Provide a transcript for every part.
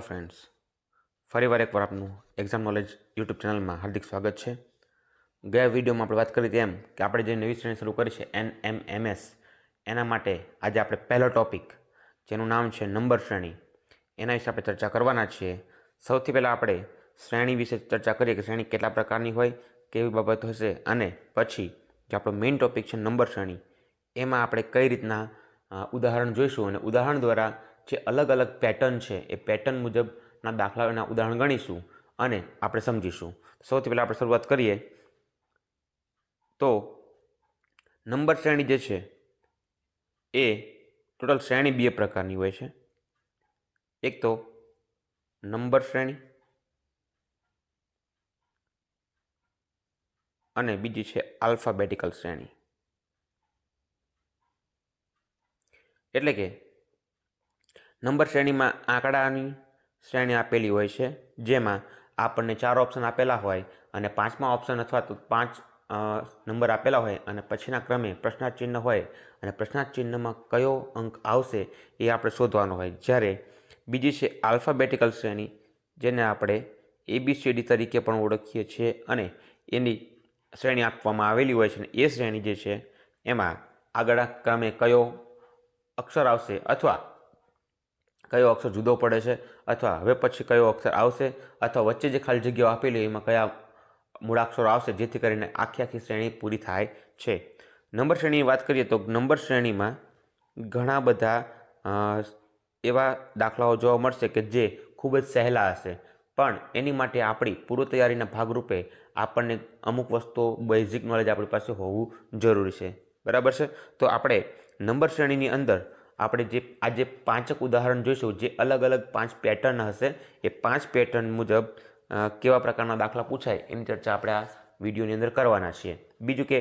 Hello friends, फरीवार एक बार आपનું exam knowledge YouTube ચેનલમાં હાર્દિક સ્વાગત છે। ગયા વિડીયોમાં આપણે વાત કરી હતી એમ કે આપણે જે નવી શ્રેણી શરૂ કરી છે NMMS એના માટે આજે આપણે પહેલો ટોપિક જેનું નામ છે નંબર શ્રેણી એના વિશે આપણે ચર્ચા કરવાના છીએ। સૌથી પહેલાં આપણે શ્રેણી વિશે ચર્ચા કરીએ કે શ્રેણી કેટલા પ્રકારની હોય, કેવી બાબત હશે, અને પછી જે આપણો મેઇન ટોપિક છે નંબર શ્રેણી એમાં આપણે કઈ રીતના ઉદાહરણ જોઈશું અને ઉદાહરણ દ્વારા જે અલગ અલગ પેટર્ન છે એ પેટર્ન મુજબના દાખલાઓના ઉદાહરણ ગણીશું અને આપણે સમજીશું। સૌથી પહેલાં આપણે શરૂઆત કરીએ તો નંબર શ્રેણી જે છે એ ટોટલ શ્રેણી બે પ્રકારની હોય છે। એક તો નંબર શ્રેણી અને બીજી છે આલ્ફાબેટિકલ શ્રેણી। એટલે કે નંબર શ્રેણીમાં આંકડાની શ્રેણી આપેલી હોય છે જેમાં આપણને 4 ઓપ્શન આપેલા હોય અને પાંચમા ઓપ્શન અથવા તો 5 નંબર આપેલા હોય અને પછીના ક્રમે પ્રશ્નાર્થ ચિહ્ન હોય અને પ્રશ્નાર્થ ચિહ્નમાં કયો અંક આવશે એ આપણે શોધવાનો હોય। જ્યારે બીજી છે આલ્ફાબેટિકલ શ્રેણી જેને આપણે ABCD તરીકે પણ ઓળખીએ છીએ અને એની શ્રેણી આપવામાં આવેલી હોય છે અને એ શ્રેણી જે છે એમાં આગળના ક્રમે કયો અક્ષર આવશે અથવા કયો અક્ષર જુદો પડે છે અથવા હવે પછી કયો અક્ષર આવશે અથવા વચ્ચે જે ખાલી જગ્યાઓ આપેલી એમાં કયા મૂળાક્ષરો આવશે જેથી કરીને આખી શ્રેણી પૂરી થાય છે। નંબર શ્રેણીની વાત કરીએ તો નંબર શ્રેણીમાં ઘણા બધા એવા દાખલાઓ જોવા મળશે કે જે ખૂબ જ સહેલા હશે, પણ એની માટે આપણી પૂર્વ તૈયારીના ભાગરૂપે આપણને અમુક વસ્તુઓ બેઝિક નોલેજ આપણી પાસે હોવું જરૂરી છે, બરાબર છે। તો આપણે નંબર શ્રેણીની અંદર આપણે જે આજે 5 ઉદાહરણ જોઈશું જે અલગ અલગ 5 પેટર્ન હશે એ 5 પેટર્ન મુજબ કેવા પ્રકારના દાખલા પૂછાય એની ચર્ચા આપણે આ વિડીયોની અંદર કરવાના છીએ। બીજું કે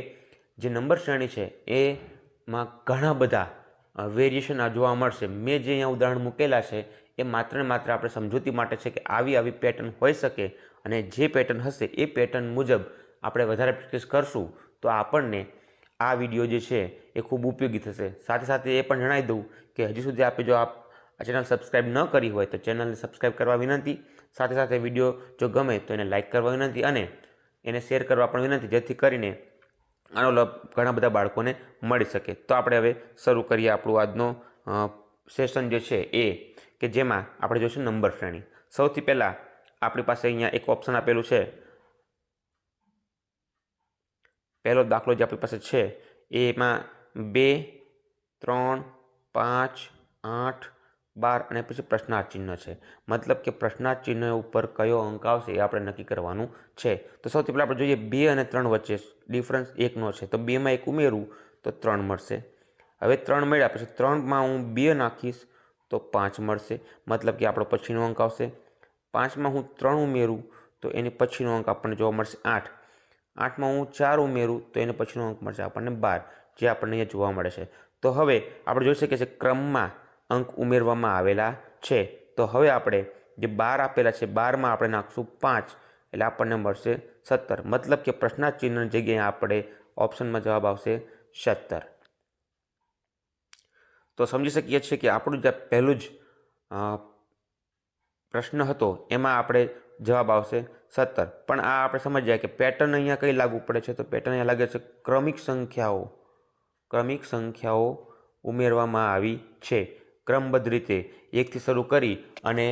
જે નંબર શ્રેણી છે એમાં ઘણા બધા વેરિએશન જોવા મળશે। મેં જે અહીંયા ઉદાહરણ મૂકેલા છે એ માત્ર ને માત્ર આપણે સમજૂતી માટે છે કે આવી પેટર્ન હોઈ શકે અને જે પેટર્ન હશે એ પેટર્ન મુજબ આપણે વધારે પ્રેક્ટિસ કરશું તો આપણને આ વિડીયો જે છે એ ખૂબ ઉપયોગી થશે। સાથે સાથે એ પણ જણાવી દઉં કે હજી સુધી આપણે જો આ ચેનલ સબસ્ક્રાઈબ ન કરી હોય તો ચેનલને સબસ્ક્રાઈબ કરવા વિનંતી। સાથે સાથે વિડીયો જો ગમે તો એને લાઇક કરવા વિનંતી અને એને શેર કરવા પણ વિનંતી જેથી કરીને આનો લાભ ઘણા બધા બાળકોને મળી શકે। તો આપણે હવે શરૂ કરીએ આપણું આજનો સેશન જે છે એ કે જેમાં આપણે જોઈશું નંબર શ્રેણી। સૌથી પહેલાં આપણી પાસે અહીંયા એક ઓપ્શન આપેલું છે, પહેલો દાખલો જે આપણી પાસે છે એમાં 2, 3, 5, 8, 12 અને પછી પ્રશ્નાર્થ ચિહ્ન છે। મતલબ કે પ્રશ્નાર્થ ચિહ્ન ઉપર કયો અંક આવશે એ આપણે નક્કી કરવાનું છે। તો સૌથી પહેલાં આપણે જોઈએ 2 અને 3 વચ્ચે ડિફરન્સ 1નો છે તો 2માં 1 ઉમેરું તો 3 મળશે। હવે 3 મળ્યા પછી 3માં હું 2 નાખીશ તો 5 મળશે, મતલબ કે આપણો પછીનો અંક આવશે। 5માં હું 3 ઉમેરું તો એની પછીનો અંક આપણને જોવા મળશે 8। 8માં હું 4 ઉમેરું તો એને પછીનો અંક મળશે આપણને 12, જે આપણને અહીંયા જોવા મળે છે। તો હવે આપણે જોઈ શકીએ છીએ ક્રમમાં અંક ઉમેરવામાં આવેલા છે। તો હવે આપણે જે 12 આપેલા છે 12માં આપણે નાખશું 5 એટલે આપણને મળશે 17, મતલબ કે પ્રશ્નાર્થ ચિહ્નની જગ્યાએ આપણે ઓપ્શનમાં જવાબ આવશે 17। તો સમજી શકીએ છીએ કે આપણું જે પહેલું જ પ્રશ્ન હતો એમાં આપણે જવાબ આવશે 17, પણ આ આપણે સમજીએ કે પેટર્ન અહીંયા કઈ લાગુ પડે છે તો પેટર્ન અહીંયા લાગે છે ક્રમિક સંખ્યાઓ ઉમેરવામાં આવી છે ક્રમબદ્ધ રીતે 1થી શરૂ કરી અને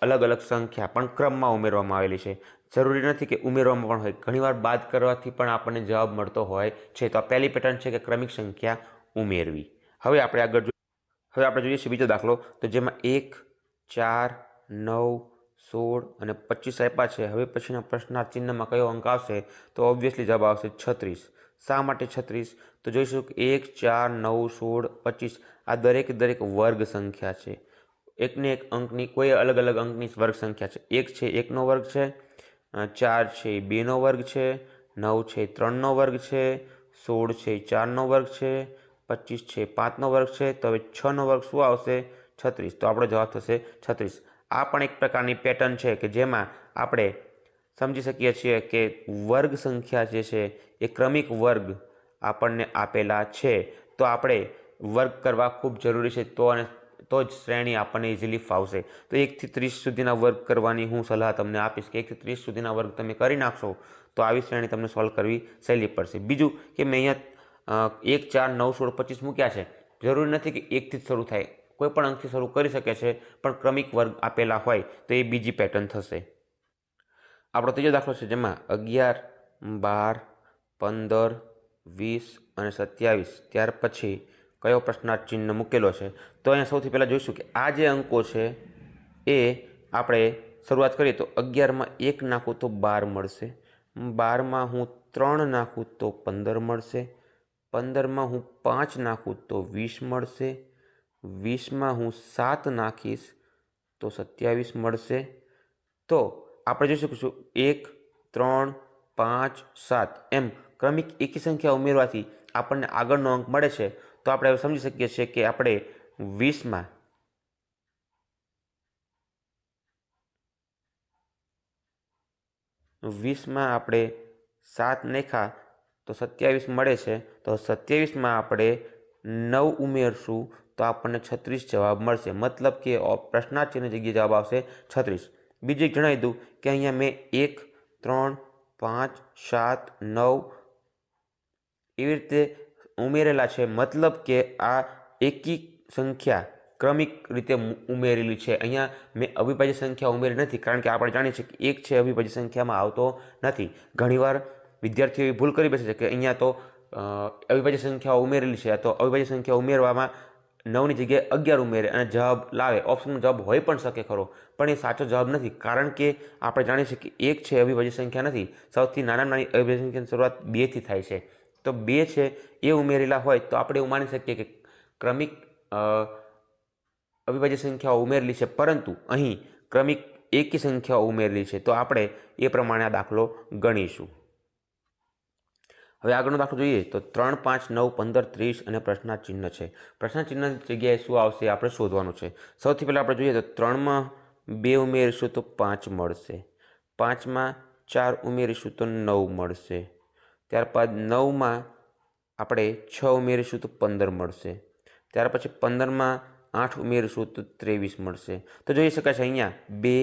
અલગ અલગ સંખ્યા પણ ક્રમમાં ઉમેરવામાં આવેલી છે। જરૂરી નથી કે ઉમેરવામાં પણ હોય, ઘણીવાર બાદ કરવાથી પણ આપણને જવાબ મળતો હોય છે। તો આ પહેલી પેટર્ન છે કે ક્રમિક સંખ્યા ઉમેરવી। હવે આપણે જોઈએ છીએ બીજો દાખલો તો જેમાં 1, 4, 9, 16 અને 25 આપ્યા છે। હવે પછીના પ્રશ્નાર્થ ચિહ્નમાં કયો અંક આવશે તો ઓબ્વિયસલી જવાબ આવશે 36। શા માટે 36 તો જોઈશું કે 1, 4, 9, 16, 25 આ દરેક વર્ગ સંખ્યા છે, એકને એક અંકની કોઈ અલગ અલગ અંકની વર્ગ સંખ્યા છે। 1 છે 1નો વર્ગ છે, 4 છે 2નો વર્ગ છે, 9 છે 3નો વર્ગ છે, 16 છે 4નો વર્ગ છે, 25 છે 5નો વર્ગ છે। તો હવે 6નો વર્ગ શું આવશે 36, તો આપણો જવાબ થશે 36। આ પણ એક પ્રકારની પેટર્ન છે કે જેમાં આપણે સમજી શકીએ છીએ કે વર્ગ સંખ્યા જે છે એ ક્રમિક વર્ગ આપણને આપેલા છે તો આપણે વર્ગ કરવા ખૂબ જરૂરી છે, તો અને તો જ શ્રેણી આપણને ઇઝીલી ફાવશે. તો 1 થી 30 સુધીના વર્ગ કરવાની હું સલાહ તમને આપીશ કે 1 થી 30 સુધીના વર્ગ તમે કરી નાખશો તો આવી શ્રેણી તમને સોલ્વ કરવી સહેલી પડશે. બીજું કે મેં અહીંયા 1, 4, 9, 16, 25 મૂક્યા છે. જરૂરી નથી કે 1 થી જ શરૂ થાય, કોઈ પણ અંકથી શરૂ કરી શકે છે, પણ ક્રમિક વર્ગ આપેલા હોય તો એ બીજી પેટર્ન થશે. આપણો ત્રીજો દાખલો છે જેમાં 11, 12, 15, 20 અને 27 ત્યાર પછી કયો પ્રશ્નાર્થ ચિહ્ન મૂકેલો છે. તો અહીંયા સૌથી પહેલાં જોઈશું કે આ જે અંકો છે એ આપણે શરૂઆત કરીએ તો 11માં 1 નાખું તો 12 મળશે, 12માં હું 3 નાખું તો 15 મળશે, 15માં હું 5 નાખું તો 20 મળશે, 20માં હું 7 નાખીશ તો 27 મળશે. તો આપણે જોઈ શકીશું 1, 3, 5, 7 એમ ક્રમિક એકી સંખ્યા ઉમેરવાથી આપણને આગળનો અંક મળે છે. તો આપણે સમજી શકીએ છીએ કે આપણે 20માં આપણે 7 નાખ્યા તો 27 મળે છે. તો 27માં આપણે 9 ઉમેરશું તો આપણને 36 જવાબ મળશે. મતલબ કે પ્રશ્નાર્થ ચિહ્ન જગ્યાએ જવાબ આવશે 36. બીજું એક જણાવી દઉં કે અહીંયા મેં 1, 3, 5, 7, 9 એવી રીતે ઉમેરેલા છે. મતલબ કે આ એકી સંખ્યા ક્રમિક રીતે ઉમેરેલી છે. અહીંયા મેં અવિભાજ્ય સંખ્યા ઉમેરી નથી, કારણ કે આપણે જાણીએ છીએ કે 1 છે અવિભાજ્ય સંખ્યામાં આવતો નથી. ઘણીવાર વિદ્યાર્થીઓ એવી ભૂલ કરી બેસે છે કે અહીંયા તો અવિભાજ્ય સંખ્યાઓ ઉમેરેલી છે, તો અવિભાજ્ય સંખ્યા ઉમેરવામાં 9ની જગ્યાએ 11 ઉમેરે અને જવાબ લાવે. ઓપ્શનનો જવાબ હોઈ પણ શકે ખરો, પણ એ સાચો જવાબ નથી, કારણ કે આપણે જાણીએ છીએ કે 1 છે અવિભાજ્ય સંખ્યા નથી. સૌથી નાની અવિભાજ્ય સંખ્યાની શરૂઆત 2થી થાય છે. તો 2 છે એ ઉમેરેલા હોય તો આપણે એવું માની શકીએ કે ક્રમિક અવિભાજ્ય સંખ્યાઓ ઉમેરેલી છે, પરંતુ અહીં ક્રમિક એકી સંખ્યાઓ ઉમેરેલી છે. તો આપણે એ પ્રમાણે આ દાખલો ગણીશું. હવે આગળનો દાખલો જોઈએ તો 3, 5, 9, 15, 30 અને પ્રશ્નાર્થ ચિહ્ન છે. પ્રશ્નાર્થ ચિહ્નની જગ્યાએ શું આવશે આપણે શોધવાનું છે. સૌથી પહેલાં આપણે જોઈએ તો 3માં 2 ઉમેરીશું તો 5 મળશે, 5માં 4 ઉમેરીશું તો 9 મળશે, ત્યારબાદ 9માં આપણે 6 ઉમેરીશું તો 15 મળશે, ત્યાર પછી 15માં 8 ઉમેરીશું તો 23 મળશે. તો જોઈ શકાય છે અહીંયા 2,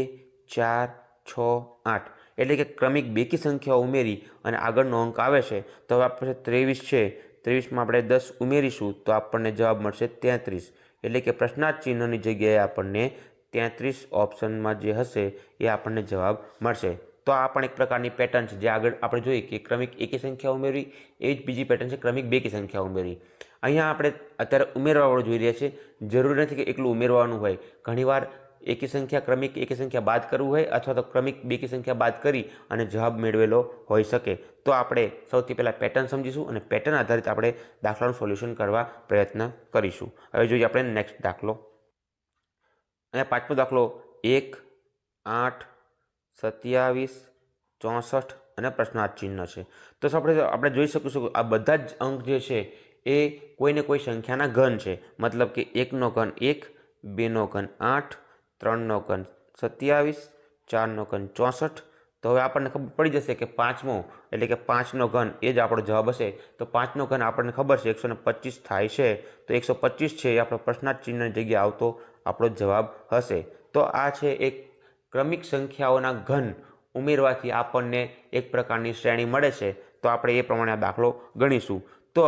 4, 6, 8 એટલે કે ક્રમિક બેકી સંખ્યાઓ ઉમેરી અને આગળનો અંક આવે છે. તો હવે આપણે 23 છે, 23માં આપણે 10 ઉમેરીશું તો આપણને જવાબ મળશે 33. એટલે કે પ્રશ્નાર્થ ચિહ્નની જગ્યાએ આપણને 33 ઓપ્શનમાં જે હશે એ આપણને જવાબ મળશે. તો આ પણ એક પ્રકારની પેટર્ન છે જે આગળ આપણે જોઈએ કે ક્રમિક એકી સંખ્યા ઉમેરવી, એ જ બીજી પેટર્ન છે ક્રમિક બેકી સંખ્યા ઉમેરવી. અહીંયા આપણે અત્યારે ઉમેરવાવાળું જોઈ રહ્યા છીએ. જરૂરી નથી કે એકલું ઉમેરવાનું હોય. ઘણીવાર એકી સંખ્યા ક્રમિક એકી સંખ્યા બાદ કરવું હોય અથવા તો ક્રમિક બેકી સંખ્યા બાદ કરી અને જવાબ મેળવેલો હોઈ શકે. તો આપણે સૌથી પહેલાં પેટર્ન સમજીશું અને પેટર્ન આધારિત આપણે દાખલાનું સોલ્યુશન કરવા પ્રયત્ન કરીશું. હવે જોઈએ આપણે નેક્સ્ટ દાખલો. અહીંયા પાંચમો દાખલો 1, 8, 27, 64 અને પ્રશ્નાર્થ ચિહ્ન છે. તો આપણે જોઈ શકીશું કે આ બધા જ અંક જે છે એ કોઈને કોઈ સંખ્યાના ઘન છે. મતલબ કે 1નો ઘન 1, 2નો ઘન 8, 3નો ઘન 27, 4નો ઘન 64. તો હવે આપણને ખબર પડી જશે કે 5મો એટલે કે 5નો ઘન એ જ આપણો જવાબ હશે. તો 5નો ઘન આપણને ખબર છે 125 થાય છે. તો 125 છે એ આપણો પ્રશ્નાર્થ ચિહ્નની જગ્યાએ આવતો આપણો જવાબ હશે. તો આ છે એક ક્રમિક સંખ્યાઓના ઘન ઉમેરવાથી આપણને એક પ્રકારની શ્રેણી મળે છે. તો આપણે એ પ્રમાણે આ દાખલો ગણીશું. તો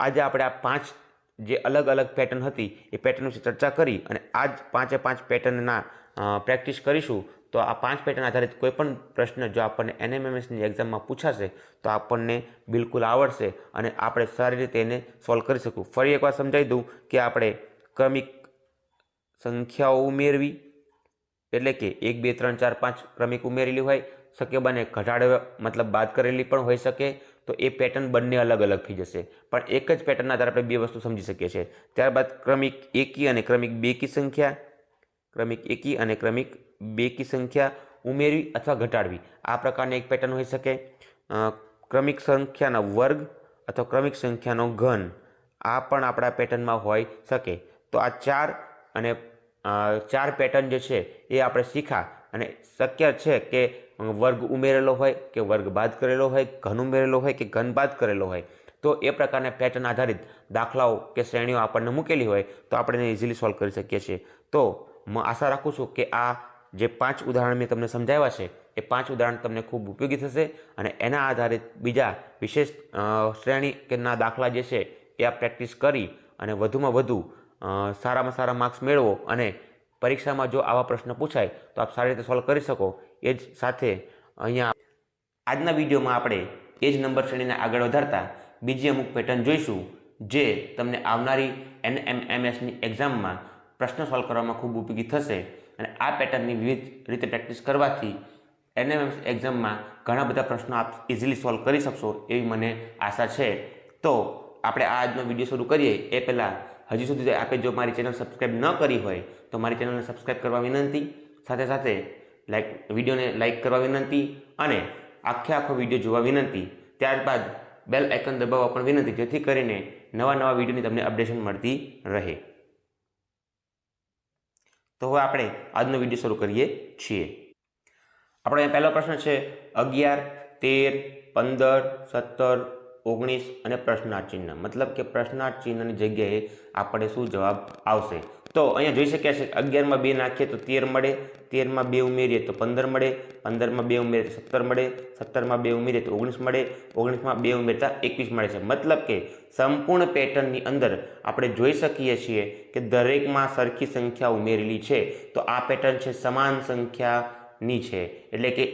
આજે આપણે આ 5 જે અલગ અલગ પેટર્ન હતી એ પેટર્ન વિશે ચર્ચા કરી અને આ જ 5 પેટર્નના પ્રેક્ટિસ કરીશું. તો આ 5 પેટર્ન આધારિત કોઈ પણ પ્રશ્ન જો આપણને NMMSની એક્ઝામમાં પૂછાશે તો આપણને બિલકુલ આવડશે અને આપણે સારી રીતે એને સોલ્વ કરી શકું. ફરી એકવાર સમજાવી દઉં કે આપણે ક્રમિક સંખ્યાઓ ઉમેરવી એટલે કે 1, 2, 3, 4, 5 ક્રમિક ઉમેરેલી હોય, શક્ય બને ઘટાડે મતલબ બાદ કરેલી પણ હોઈ શકે. તો એ પેટર્ન બંને અલગ અલગ થઈ જશે, પણ એક જ પેટર્નના આધારે આપણે બે વસ્તુ સમજી શકીએ છીએ. ત્યારબાદ ક્રમિક એકી અને ક્રમિક બેકી સંખ્યા, ક્રમિક એકી અને ક્રમિક બેકી સંખ્યા ઉમેરવી અથવા ઘટાડવી, આ પ્રકારની એક પેટર્ન હોઈ શકે. ક્રમિક સંખ્યાનો વર્ગ અથવા ક્રમિક સંખ્યાનો ઘન, આ પણ આપણા પેટર્નમાં હોઈ શકે. તો આ 4 પેટર્ન જે છે એ આપણે શીખા અને શક્ય છે કે વર્ગ ઉમેરેલો હોય કે વર્ગ બાદ કરેલો હોય, ઘન ઉમેરેલો હોય કે ઘન બાદ કરેલો હોય. તો તો એ પ્રકારના પેટર્ન આધારિત દાખલાઓ કે શ્રેણીઓ આપણને મૂકેલી હોય તો આપણે એને ઇઝીલી સોલ્વ કરી શકીએ છીએ. તો હું આશા રાખું છું કે આ જે 5 ઉદાહરણ મેં તમને સમજાવ્યા છે એ 5 ઉદાહરણ તમને ખૂબ ઉપયોગી થશે અને એના આધારિત બીજા વિશેષ શ્રેણી કે ના દાખલા જે છે એ આપ પ્રેક્ટિસ કરી અને વધુમાં વધુ સારામાં સારા માર્ક્સ મેળવો અને પરીક્ષામાં જો આવા પ્રશ્ન પૂછાય તો આપ સારી રીતે સોલ્વ કરી શકો. એ જ સાથે અહીંયા આજના વિડીયોમાં આપણે એ જ નંબર શ્રેણીને આગળ વધારતા બીજી અમુક પેટર્ન જોઈશું જે તમને આવનારી NMMSની એક્ઝામમાં પ્રશ્ન સોલ્વ કરવામાં ખૂબ ઉપયોગી થશે અને આ પેટર્નની વિવિધ રીતે પ્રેક્ટિસ કરવાથી NMMS એક્ઝામમાં ઘણા બધા પ્રશ્નો આપ ઇઝીલી સોલ્વ કરી શકશો એવી મને આશા છે. તો આપણે આ આજનો વિડીયો શરૂ કરીએ એ પહેલાં હજી સુધી આપે જો મારી ચેનલ સબસ્ક્રાઈબ ન કરી હોય તો મારી ચેનલને સબસ્ક્રાઈબ કરવા વિનંતી, સાથે સાથે વિડીયોને લાઇક કરવા વિનંતી અને આખો વિડીયો જોવા વિનંતી. ત્યારબાદ બેલ આઇકન દબાવવા પણ વિનંતી, જેથી કરીને નવા વિડીયોની તમને અપડેશન મળતી રહે. તો હવે આપણે આજનો વિડીયો શરૂ કરીએ છીએ. આપણો અહીંયા પહેલો પ્રશ્ન છે 11, 13, 15, 17, 19 અને પ્રશ્નાર્થ ચિહ્ન. મતલબ કે પ્રશ્નાર્થ ચિહ્નની જગ્યાએ આપણે શું જવાબ આવશે? તો અહીંયા જોઈ શક્યા છે 11માં 2 નાખીએ તો 13 મળે, 13માં 2 ઉમેરીએ તો 15 મળે, 15માં 2 ઉમેરીએ તો 17 મળે, 17માં 2 ઉમેરીએ તો 19 મળે, 19માં 2 ઉમેરતા 21 મળે છે. મતલબ કે સંપૂર્ણ પેટર્નની અંદર આપણે જોઈ શકીએ છીએ કે દરેકમાં સરખી સંખ્યા ઉમેરેલી છે. તો આ પેટર્ન છે સમાન સંખ્યાની છે, એટલે કે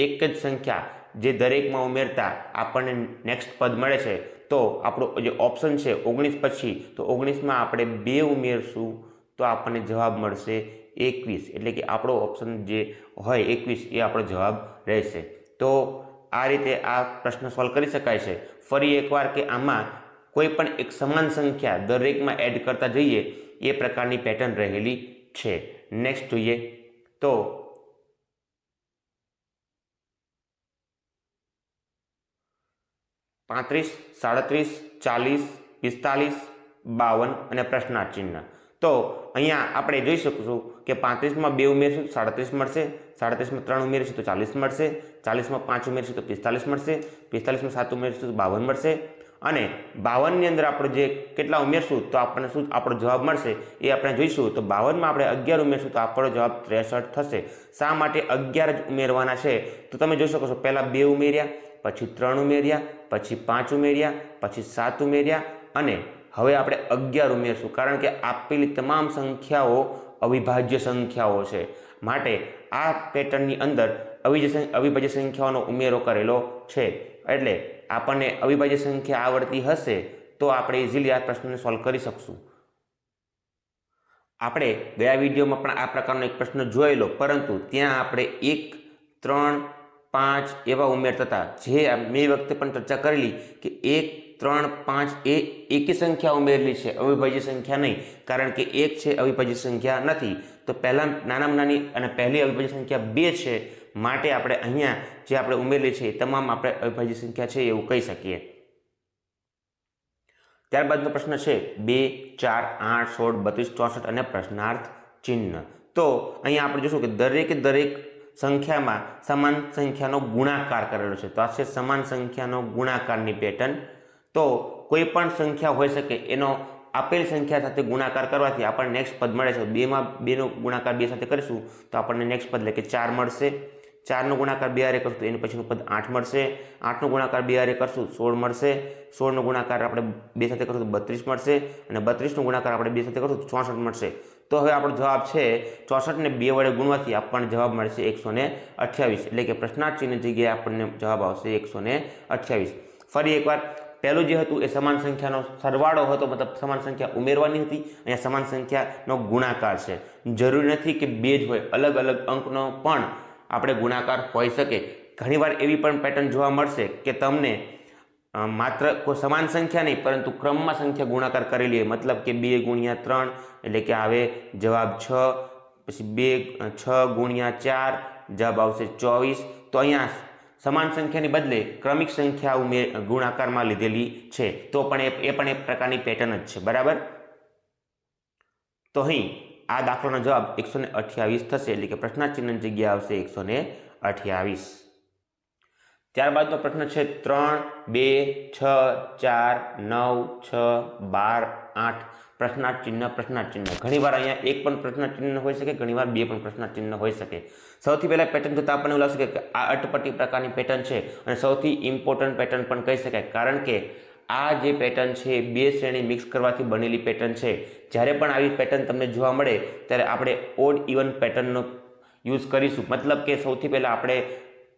એક જ સંખ્યા જે દરેકમાં ઉમેરતા આપણને નેક્સ્ટ પદ મળે છે. તો આપણો જે ઓપ્શન છે 19 પછી, તો 19માં આપણે 2 ઉમેરશું તો આપણને જવાબ મળશે 21, એટલે કે આપણો ઓપ્શન જે હોય 21 એ આપણો જવાબ રહેશે. તો આ રીતે આ પ્રશ્ન સોલ્વ કરી શકાય છે. ફરી એકવાર કે આમાં કોઈ પણ એક સમાન સંખ્યા દરેકમાં એડ કરતા જઈએ એ પ્રકારની પેટર્ન રહેલી છે. નેક્સ્ટ જોઈએ તો 35, 37, 40, 45, 52 અને પ્રશ્નાર્થ ચિહ્ન. તો અહીંયા આપણે જોઈ શકીશું કે 35માં 2 ઉમેરીશું તો 37 મળશે, 37માં 3 ઉમેરીશું તો 40 મળશે, 40માં 5 ઉમેરીશું તો 45 મળશે, 45માં 7 ઉમેરીશું તો 52 મળશે અને 52ની અંદર આપણે જે કેટલા ઉમેરશું તો આપણને શું આપણો જવાબ મળશે એ આપણે જોઈશું. તો 52માં આપણે 11 ઉમેરશું તો આપણો જવાબ 63 થશે. શા માટે 11 જ ઉમેરવાના છે? તો તમે જોઈ શકો છો પહેલાં 2 ઉમેર્યા, પછી 3 ઉમેર્યા, પછી 5 ઉમેર્યા, પછી 7 ઉમેર્યા અને હવે આપણે 11 ઉમેરશું, કારણ કે આપેલી તમામ સંખ્યાઓ અવિભાજ્ય સંખ્યાઓ છે. માટે આ પેટર્નની અંદર અવિભાજ્ય સંખ્યાઓનો ઉમેરો કરેલો છે. એટલે આપણને અવિભાજ્ય સંખ્યા આવડતી હશે તો આપણે ઇઝીલી આ પ્રશ્નને સોલ્વ કરી શકશું. આપણે ગયા વિડીયોમાં પણ આ પ્રકારનો એક પ્રશ્ન જોયેલો, પરંતુ ત્યાં આપણે 1, 3, 5 એવા ઉમેરતા હતા. જે મેં વખતે પણ ચર્ચા કરેલી કે 1, 3, 5 એ એકી સંખ્યા ઉમેરેલી છે, અવિભાજ્ય સંખ્યા નહીં, કારણ કે 1 છે અવિભાજ્ય સંખ્યા નથી. તો પહેલાં નાનામાં નાની અને પહેલી અવિભાજ્ય સંખ્યા 2 છે. માટે આપણે અહીંયા જે આપણે ઉમેરેલી છે એ તમામ આપણે અવિભાજ્ય સંખ્યા છે એવું કહી શકીએ. ત્યારબાદનો પ્રશ્ન છે 2, 4, 8, 16, 32, 64 અને પ્રશ્નાર્થ ચિહ્ન. તો અહીંયા આપણે જોશું કે દરેક સંખ્યામાં સમાન સંખ્યાનો ગુણાકાર કરેલો છે. તો આ છે સમાન સંખ્યાનો ગુણાકારની પેટર્ન. તો કોઈ પણ સંખ્યા હોઈ શકે એનો આપેલી સંખ્યા સાથે ગુણાકાર કરવાથી આપણને નેક્સ્ટ પદ મળે છે. 2માં 2નો ગુણાકાર 2 સાથે કરીશું તો આપણને નેક્સ્ટ પદ એટલે કે 4 મળશે. 4નો ગુણાકાર 2 હારે કરશું તો એની પછીનું પદ 8 મળશે. 8નો ગુણાકાર 2 હારે કરશું 16 મળશે. 16નો ગુણાકાર આપણે 2 સાથે કરશું તો 32 મળશે અને 32નો ગુણાકાર આપણે 2 સાથે કરશું તો 64 મળશે. તો હવે આપણો જવાબ છે 64 ને 2 વડે ગુણવાથી આપણને જવાબ મળશે 128, એટલે કે પ્રશ્નાર્થ ચિહ્ન જગ્યાએ આપણને જવાબ આવશે 128. ફરી એકવાર પહેલું જે હતું એ સમાન સંખ્યાનો સરવાળો હતો, મતલબ સમાન સંખ્યા ઉમેરવાની હતી. અહીંયા સમાન સંખ્યાનો ગુણાકાર છે. જરૂરી નથી કે 2 જ હોય, અલગ અલગ અંકનો પણ આપણે ગુણાકાર હોઈ શકે. ઘણીવાર એવી પણ પેટર્ન જોવા મળશે કે તમને માત્ર કોઈ સમાન સંખ્યા નહીં પરંતુ ક્રમમાં સંખ્યા ગુણાકાર કરેલી હોય. મતલબ કે 2 ગુણ્યા 3 એટલે કે આવે જવાબ 6, પછી 6 ગુણ્યા 4 જવાબ આવશે 24. તો અહીંયા સમાન સંખ્યાની બદલે ક્રમિક સંખ્યા ગુણાકારમાં લીધેલી છે. તો પણ એ પણ એક પ્રકારની પેટર્ન જ છે, બરાબર. તો અહીં આ દાખલાનો જવાબ 128 થશે, એટલે કે પ્રશ્નાર્થ ચિહ્નની જગ્યાએ આવશે 128. ત્યારબાદનો પ્રશ્ન છે 3, 2, 6, 4, 9, 6, 12, 8 પ્રશ્નાર્થ ચિહ્ન। ઘણીવાર અહીંયા એક પણ પ્રશ્નાર્થ ચિહ્ન હોઈ શકે, ઘણીવાર બે પણ પ્રશ્નાર્થ ચિહ્ન હોઈ શકે। સૌથી પહેલા પેટર્ન જોતા આપણને એવું લાગશે કે આ અટપટી પ્રકારની પેટર્ન છે અને સૌથી ઇમ્પોર્ટન્ટ પેટર્ન પણ કહી શકાય, કારણ કે આ જે પેટર્ન છે બે શ્રેણી મિક્સ કરવાથી બનેલી પેટર્ન છે। જ્યારે પણ આવી પેટર્ન તમને જોવા મળે ત્યારે આપણે ઓડ ઇવન પેટર્નનો યુઝ કરીશું, મતલબ કે સૌથી પહેલાં આપણે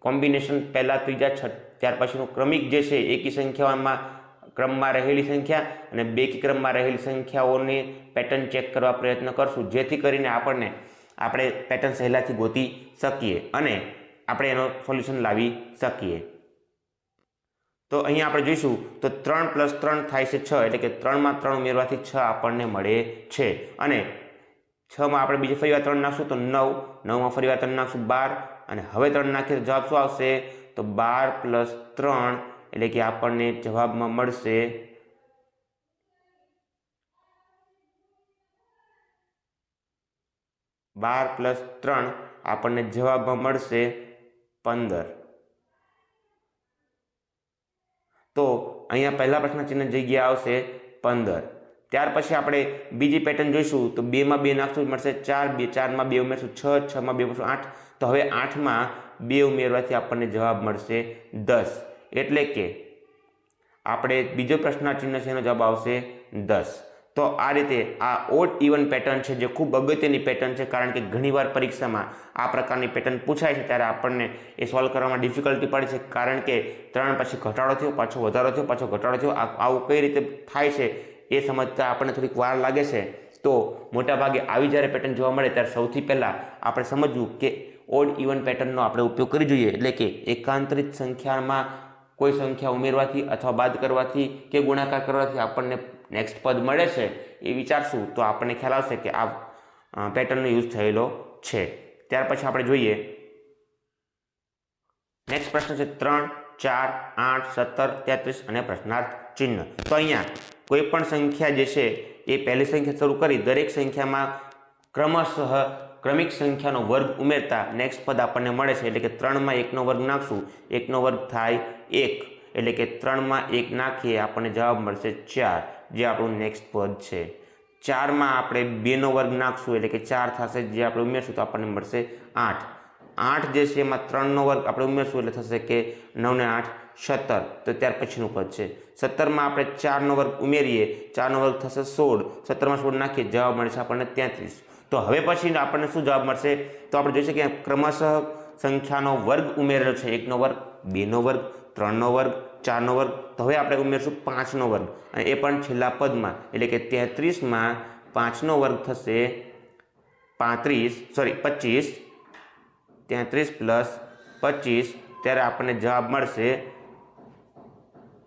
કોમ્બિનેશન પહેલાં ત્રીજા ત્યાર પછીનું ક્રમિક જે છે એકી સંખ્યાઓમાં ક્રમમાં રહેલી સંખ્યા અને બેકી ક્રમમાં રહેલી સંખ્યાઓની પેટર્ન ચેક કરવા પ્રયત્ન કરશું, જેથી કરીને આપણે પેટર્ન સહેલાથી ગોતી શકીએ અને આપણે એનો સોલ્યુશન લાવી શકીએ। તો અહીંયા આપણે જોઈશું તો 3 + 3 થાય છે 6, એટલે કે 3 માં 3 ઉમેરવાથી 6 આપણને મળે છે અને 6 માં આપણે બીજી ફરીવાર 3 નાખશું તો 9, 9 માં ફરીવાર 3 નાખશું 12 અને હવે 3 નાખીએ તો જવાબ શું આવશે તો 12 + 3 એટલે કે આપણને જવાબમાં મળશે 12 + 3 આપણને જવાબમાં મળશે 15। તો અહીંયા પહેલા પ્રશ્ન ચિહ્ન જગ્યા આવશે 15। ત્યાર પછી આપણે બીજી પેટર્ન જોઈશું તો 2 માં 2 નાખશું મળશે 4, 4 માં 2 ઉમેરશું 6, 6 માં 2 ઉમેરશું 8, તો હવે 8 માં 2 ઉમેરવાથી આપણને જવાબ મળશે 10, એટલે કે આપણે બીજો પ્રશ્ન ચિહ્ન છે એનો જવાબ આવશે 10। તો આ રીતે આ ઓડ ઇવન પેટર્ન છે જે ખૂબ અગત્યની પેટર્ન છે, કારણ કે ઘણીવાર પરીક્ષામાં આ પ્રકારની પેટર્ન પૂછાય છે ત્યારે આપણને એ સોલ્વ કરવામાં ડિફિકલ્ટી પડે છે, કારણ કે 3 પછી ઘટાડો થયો, પાછો વધારો થયો, પાછો ઘટાડો થયો, આવું કઈ રીતે થાય છે એ સમજતા આપણને થોડીક વાર લાગે છે। તો મોટાભાગે આવી જ્યારે પેટર્ન જોવા મળે ત્યારે સૌથી પહેલાં આપણે સમજવું કે ઓડ ઇવન પેટર્નનો આપણે ઉપયોગ કરી જોઈએ, એટલે કે એકાંતરિત સંખ્યામાં કોઈ સંખ્યા ઉમેરવાથી અથવા બાદ કરવાથી કે ગુણાકાર કરવાથી આપણને નેક્સ્ટ પદ મળે છે એ વિચારશું તો આપણને ખ્યાલ આવશે કે આ પેટર્નનો યુઝ થયેલો છે। ત્યાર પછી આપણે જોઈએ નેક્સ્ટ પ્રશ્ન છે 3, 4, 8, 17, 33 અને પ્રશ્નાર્થ ચિહ્ન। તો અહીંયા કોઈ પણ સંખ્યા જે છે એ પહેલી સંખ્યા શરૂ કરી દરેક સંખ્યામાં ક્રમશઃ ક્રમિક સંખ્યાનો વર્ગ ઉમેરતા નેક્સ્ટ પદ આપણને મળે છે, એટલે કે 3 માં 1 નો વર્ગ નાખશું, 1 નો વર્ગ થાય 1, એટલે કે 3 માં 1 નાખીએ આપણને જવાબ મળશે 4, જે આપણું નેક્સ્ટ પદ છે। 4 માં આપણે 2 નો વર્ગ નાખશું એટલે કે 4 થશે, જે આપણે ઉમેરશું તો આપણને મળશે 8, 8 જે છે એમાં 3 નો વર્ગ આપણે ઉમેરશું એટલે થશે કે 9 ને 8 17, તો ત્યાર પછીનું પદ છે 17 માં આપણે 4 નો વર્ગ ઉમેરીએ, 4 નો વર્ગ થશે 16, 17 માં 16 નાખીએ જવાબ મળે છે આપણને 33। તો હવે પછી આપણને શું જવાબ મળશે તો આપણે જોઈ શકીએ ક્રમશઃ સંખ્યાનો વર્ગ ઉમેરેલો છે, 1 નો વર્ગ, 2 નો વર્ગ, 3 નો વર્ગ, 4 નો વર્ગ, તો હવે આપણે ઉમેરશું 5 નો વર્ગ અને એ પણ છેલ્લા પદમાં, એટલે કે 33 માં 5 નો વર્ગ થશે 25, 33 + 25 ત્યારે આપણને જવાબ મળશે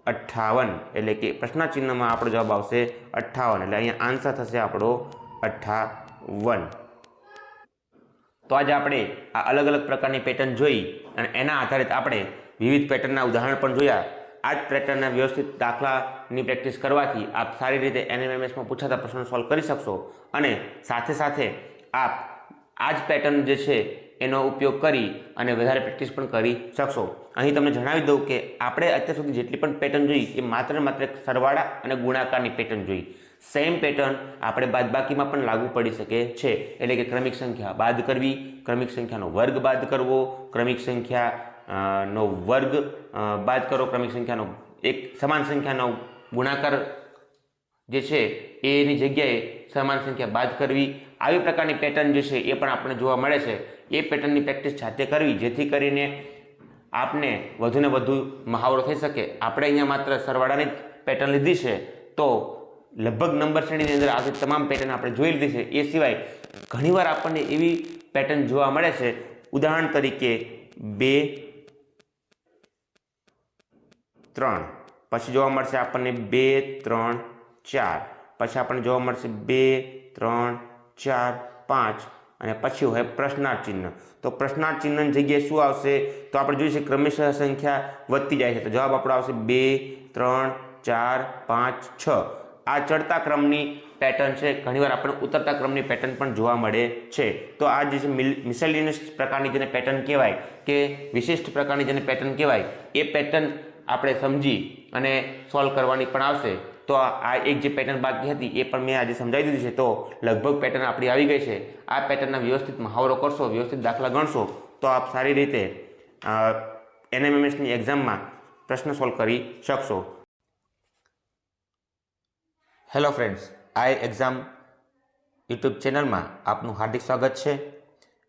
58, એટલે કે પ્રશ્ન ચિહ્નમાં આપણો જવાબ આવશે 58, એટલે અહીંયા આન્સર થશે આપણો 58। તો આજે આપણે આ અલગ અલગ પ્રકારની પેટર્ન જોઈ અને એના આધારિત આપણે વિવિધ પેટર્નના ઉદાહરણ પણ જોયા। આ જ પેટર્નના વ્યવસ્થિત દાખલાની પ્રેક્ટિસ કરવાથી આપ સારી રીતે NMMSમાં પૂછાતા પ્રશ્નો સોલ્વ કરી શકશો અને સાથે સાથે આપ આ જ પેટર્ન જે છે એનો ઉપયોગ કરી અને વધારે પ્રેક્ટિસ પણ કરી શકશો। અહીં તમને જણાવી દઉં કે આપણે અત્યાર સુધી જેટલી પણ પેટર્ન જોઈ એ માત્ર ને માત્ર સરવાળા અને ગુણાકારની પેટર્ન જોઈ। સેમ પેટર્ન આપણે બાદબાકીમાં પણ લાગુ પડી શકે છે, એટલે કે ક્રમિક સંખ્યા બાદ કરવી, ક્રમિક સંખ્યાનો વર્ગ બાદ કરવો, ક્રમિક સંખ્યા નો વર્ગ બાદ કરો, ક્રમિક સંખ્યાનો એક સમાન સંખ્યાનો ગુણાકાર જે છે એની જગ્યાએ સમાન સંખ્યા બાદ કરવી, આવી પ્રકારની પેટર્ન જે છે એ પણ આપણને જોવા મળે છે। એ પેટર્નની પ્રેક્ટિસ જાતે કરવી જેથી કરીને આપને વધુને વધુ મહાવરો થઈ શકે। આપણે અહીંયા માત્ર સરવાળાની જ પેટર્ન લીધી છે, તો લગભગ નંબર શ્રેણીની અંદર આવી તમામ પેટર્ન આપણે જોઈ લીધી છે। એ સિવાય ઘણીવાર આપણને એવી પેટર્ન જોવા મળે છે, ઉદાહરણ તરીકે 2, 3, પછી જોવા મળશે આપણને 2, 3, 4, પછી આપણને જોવા મળશે 2, 3, 4, 5 અને પછી હોય પ્રશ્નાર્થ ચિહ્ન। તો પ્રશ્નાર્થ ચિહ્નની જગ્યાએ શું આવશે તો આપણે જોઈશું ક્રમશઃ સંખ્યા વધતી જાય છે, તો જવાબ આપણો આવશે 2, 3, 4, 5, 6। આ ચડતા ક્રમની પેટર્ન છે, ઘણીવાર આપણને ઉતરતા ક્રમની પેટર્ન પણ જોવા મળે છે. તો આ જે મિસેલિનિયસ પ્રકારની જેને પેટર્ન કહેવાય કે વિશિષ્ટ પ્રકારની જેને પેટર્ન કહેવાય એ પેટર્ન આપણે સમજી અને સોલ્વ કરવાની પણ આવશે. તો આ એક જે પેટર્ન બાકી હતી એ પણ મેં આજે સમજાવી દીધી છે. તો લગભગ પેટર્ન આપણી આવી ગઈ છે. આ પેટર્નના વ્યવસ્થિત મહાવરો કરશો, વ્યવસ્થિત દાખલા ગણશો તો આપ સારી રીતે NMMSની એક્ઝામમાં પ્રશ્ન સોલ્વ કરી શકશો. હેલો ફ્રેન્ડ્સ, આઈ એક્ઝામ યુટ્યુબ ચેનલમાં આપનું હાર્દિક સ્વાગત છે.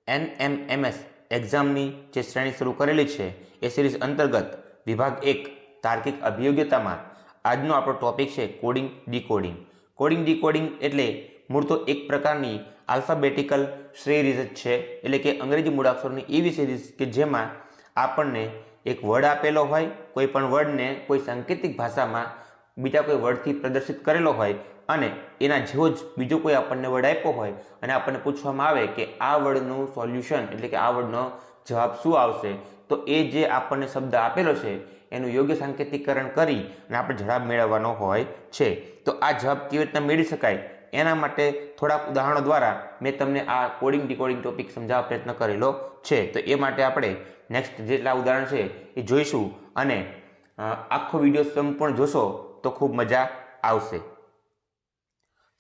NMMS એક્ઝામની જે શ્રેણી શરૂ કરેલી છે એ સિરીઝ અંતર્ગત વિભાગ 1 તાર્કિક અભિયોગ્યતામાં આજનો આપણો ટોપિક છે કોડિંગ ડીકોડિંગ. કોડિંગ ડીકોડિંગ એટલે મૂળ તો એક પ્રકારની આલ્ફાબેટિકલ સિરીઝ છે, એટલે કે અંગ્રેજી મૂળાક્ષરોની એવી સિરીઝ કે જેમાં આપણને એક વર્ડ આપેલો હોય, કોઈ પણ વર્ડને કોઈ સાંકેતિક ભાષામાં બીજા કોઈ વર્ડથી પ્રદર્શિત કરેલો હોય અને એના જેવો જ બીજો કોઈ આપણને વર્ડ આપ્યો હોય અને આપણને પૂછવામાં આવે કે આ વર્ડનું સોલ્યુશન એટલે કે આ વર્ડનો જવાબ શું આવશે, તો એ જે આપણને શબ્દ આપેલો છે એનું યોગ્ય સાંકેતિકરણ કરી અને આપણે જવાબ મેળવવાનો હોય છે. તો આ જવાબ કેવી રીતના મેળવી શકાય એના માટે થોડાક ઉદાહરણો દ્વારા મેં તમને આ કોડિંગ ડીકોડિંગ ટોપિક સમજાવવા પ્રયત્ન કરેલો છે. તો એ માટે આપણે નેક્સ્ટ જેટલા ઉદાહરણ છે એ જોઈશું અને આખો વિડીયો સંપૂર્ણ જોશો તો ખૂબ મજા આવશે.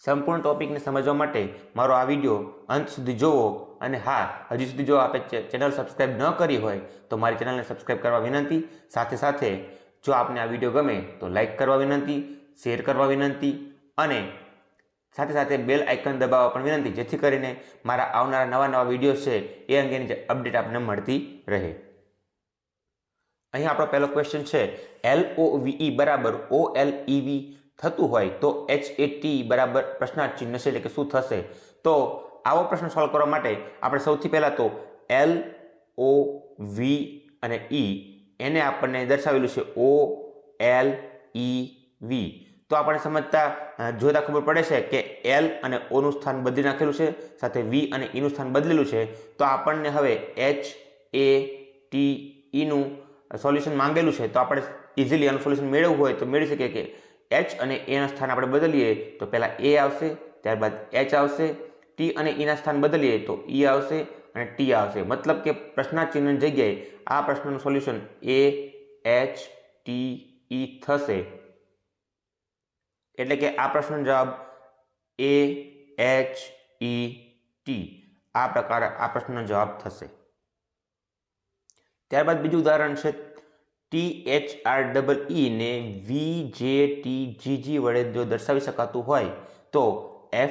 સંપૂર્ણ ટોપિકને સમજવા માટે મારો આ વિડીયો અંત સુધી જોવો અને હા, હજી સુધી જો આપે ચેનલ સબસ્ક્રાઇબ ન કરી હોય તો મારી ચેનલને સબસ્ક્રાઇબ કરવા વિનંતી. સાથે સાથે જો આપને આ વિડીયો ગમે તો લાઇક કરવા વિનંતી, શેર કરવા વિનંતી અને સાથે સાથે બેલ આઇકન દબાવવા પણ વિનંતી, જેથી કરીને મારા આવનારા નવા વિડીયો છે એ અંગેની જે અપડેટ આપને મળતી રહે. અહીં આપણો પહેલો ક્વેશ્ચન છે LOVE બરાબર OLEV થતું હોય તો HAT બરાબર પ્રશ્નાર્થ ચિહ્ન છે, એટલે કે શું થશે? તો આવો પ્રશ્ન સોલ્વ કરવા માટે આપણે સૌથી પહેલાં તો LOV અને E એને આપણને દર્શાવેલું છે OLEV. તો આપણે સમજતા જોતા ખબર પડે છે કે L અને O નું સ્થાન બદલી નાખેલું છે, સાથે V અને E નું સ્થાન બદલેલું છે. તો આપણને હવે HATE નું સોલ્યુશન માંગેલું છે. તો આપણે ઇઝીલી આનું સોલ્યુશન મેળવવું હોય તો મેળવી શકીએ કે H અને A ના સ્થાન આપણે બદલીએ તો પહેલાં A આવશે, ત્યારબાદ H આવશે, T અને E ના સ્થાન બદલીએ તો E આવશે અને T આવશે. મતલબ કે પ્રશ્નાર્થ ચિહ્નની જગ્યાએ આ પ્રશ્નનું સોલ્યુશન AHTE થશે. એટલે કે આ પ્રશ્નનો જવાબ AHET આ પ્રશ્નનો જવાબ થશે. ત્યારબાદ બીજું ઉદાહરણ છે THREE ને VJTGG વડે જો દર્શાવી શકાતું હોય તો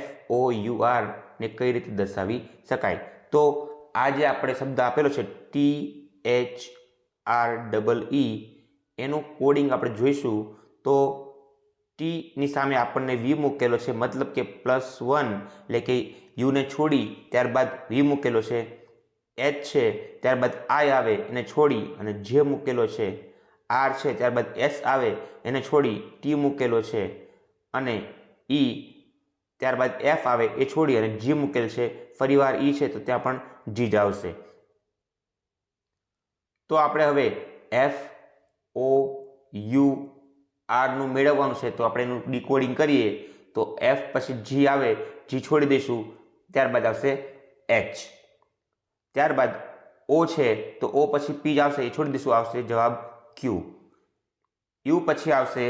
FOUR ને કઈ રીતે દર્શાવી શકાય? તો આ જે આપણે શબ્દ આપેલો છે THREE એનું કોડિંગ આપણે જોઈશું. તો T ની સામે આપણને V મૂકેલો છે, મતલબ કે +1 એટલે કે U ને છોડી ત્યારબાદ V મૂકેલો છે. H છે ત્યારબાદ I આવે એને છોડી અને J મૂકેલો છે. R છે ત્યારબાદ S આવે એને છોડી T મૂકેલો છે અને E ત્યારબાદ F આવે એ છોડી અને G મૂકેલ છે. ફરીવાર E છે તો ત્યાં પણ G જ આવશે. તો આપણે હવે FOUR નું મેળવવાનું છે. તો આપણે એનું ડીકોડિંગ કરીએ તો F પછી G આવે, G છોડી દઈશું, ત્યારબાદ આવશે H. ત્યારબાદ O છે તો O પછી P જ આવશે, એ છોડી દઈશું, આવશે જવાબ Q. U પછી આવશે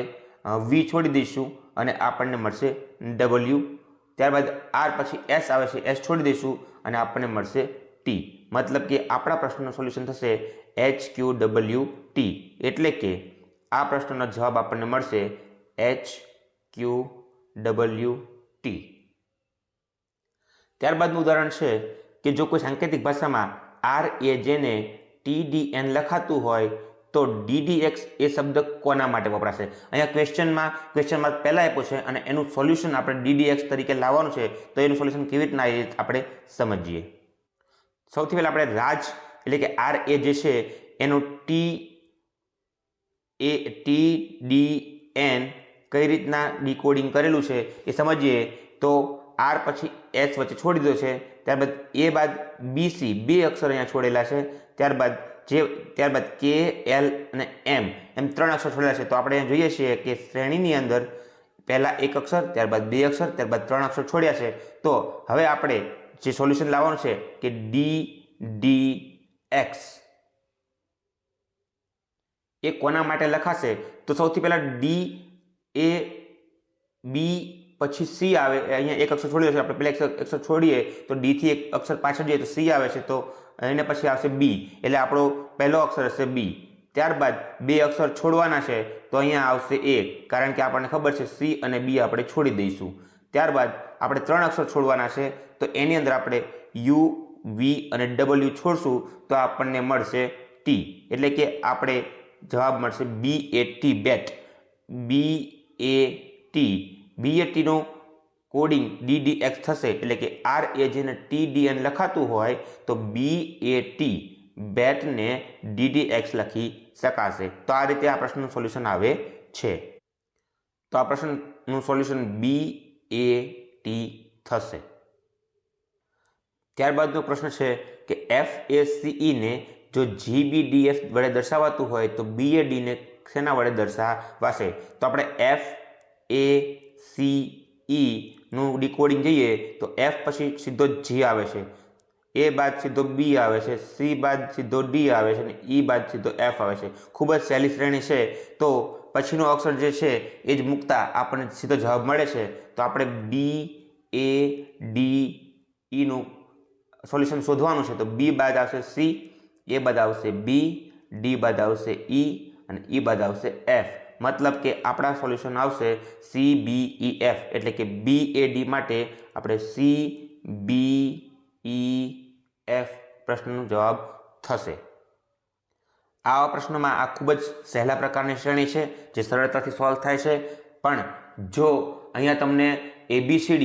V છોડી દઈશું અને આપણને મળશે W. ત્યારબાદ R પછી S આવે છે, S છોડી દઈશું અને આપણને મળશે T. મતલબ કે આપણા પ્રશ્નનું સોલ્યુશન થશે HQWT. એટલે કે આ પ્રશ્નનો જવાબ આપણને મળશે HQWT. ત્યારબાદનું ઉદાહરણ છે કે જો કોઈ સાંકેતિક ભાષામાં RAJ ને TDN લખાતું હોય તો DDX એ શબ્દ કોના માટે વપરાશે? અહીંયા ક્વેશ્ચન માર્ક પહેલા આપ્યો છે અને એનું સોલ્યુશન આપણે DDX તરીકે લાવવાનું છે. તો એનું સોલ્યુશન કેવી રીતના એ આપણે સમજીએ. સૌથી પહેલા આપણે રાજ એટલે કે RA જે છે એનું TDN કઈ રીતના ડીકોડિંગ કરેલું છે એ સમજીએ. તો R પછી S વચ્ચે છોડી દીધો છે, ત્યારબાદ A બાદ BC બે અક્ષર અહીંયા છોડેલા છે, ત્યારબાદ K L અને M એમ 3 અક્ષર છોડેલા છે. તો આપણે જોઈએ છીએ કે શ્રેણીની અંદર પહેલાં એક અક્ષર, ત્યારબાદ બે અક્ષર, ત્યારબાદ ત્રણ અક્ષર છોડ્યા છે. તો હવે આપણે જે સોલ્યુશન લાવવાનું છે કે DDX એ કોના માટે લખાશે? તો સૌથી પહેલાં D A B પછી C આવે. અહીંયા એક અક્ષર છોડ્યો છે, આપણે પહેલાં એક અક્ષર છોડીએ તો D થી એક અક્ષર પાછળ જઈએ તો C આવે છે, તો એને પછી આવશે B, એટલે આપણો પહેલો અક્ષર હશે B. ત્યારબાદ બે અક્ષર છોડવાના છે, તો અહીંયા આવશે A, કારણ કે આપણને ખબર છે C અને B આપણે છોડી દઈશું. ત્યારબાદ આપણે ત્રણ અક્ષર છોડવાના છે, તો એની અંદર આપણે U, V અને W છોડશું તો આપણને મળશે T, એટલે કે આપણે જવાબ મળશે BAT, બેટ. BAT નું કોડિંગ DDX થશે, એટલે કે RA જેને TDN લખાતું હોય તો BAT બેટને DDX લખી શકાશે. તો આ રીતે આ પ્રશ્નનું સોલ્યુશન આવે છે. તો આ પ્રશ્નનું સોલ્યુશન BAT થશે. ત્યારબાદનો પ્રશ્ન છે કે FACE ને જો GBDF વડે દર્શાવાતું હોય તો BAD ને શેના વડે દર્શાવાશે? તો આપણે FACE નું ડીકોડિંગ જઈએ તો F પછી સીધો G આવે છે, A બાદ સીધો B આવે છે, C બાદ સીધો D આવે છે અને E બાદ સીધો F આવે છે. ખૂબ જ સહેલી શ્રેણી છે. તો પછીનો અક્ષર જે છે એ જ મૂકતા આપણને સીધો જવાબ મળે છે. તો આપણે BADE નું સોલ્યુશન શોધવાનું છે. તો B બાદ આવશે C, A બાદ આવશે B, D બાદ આવશે E અને E બાદ આવશે F. મતલબ કે આપણા સોલ્યુશન આવશે CBEF, એટલે કે BAD માટે આપણે CBEF પ્રશ્નનો જવાબ થશે. આવા પ્રશ્નોમાં આ ખૂબ જ સહેલા પ્રકારની શ્રેણી છે જે સરળતાથી સોલ્વ થાય છે. પણ જો અહીંયા તમને ABCD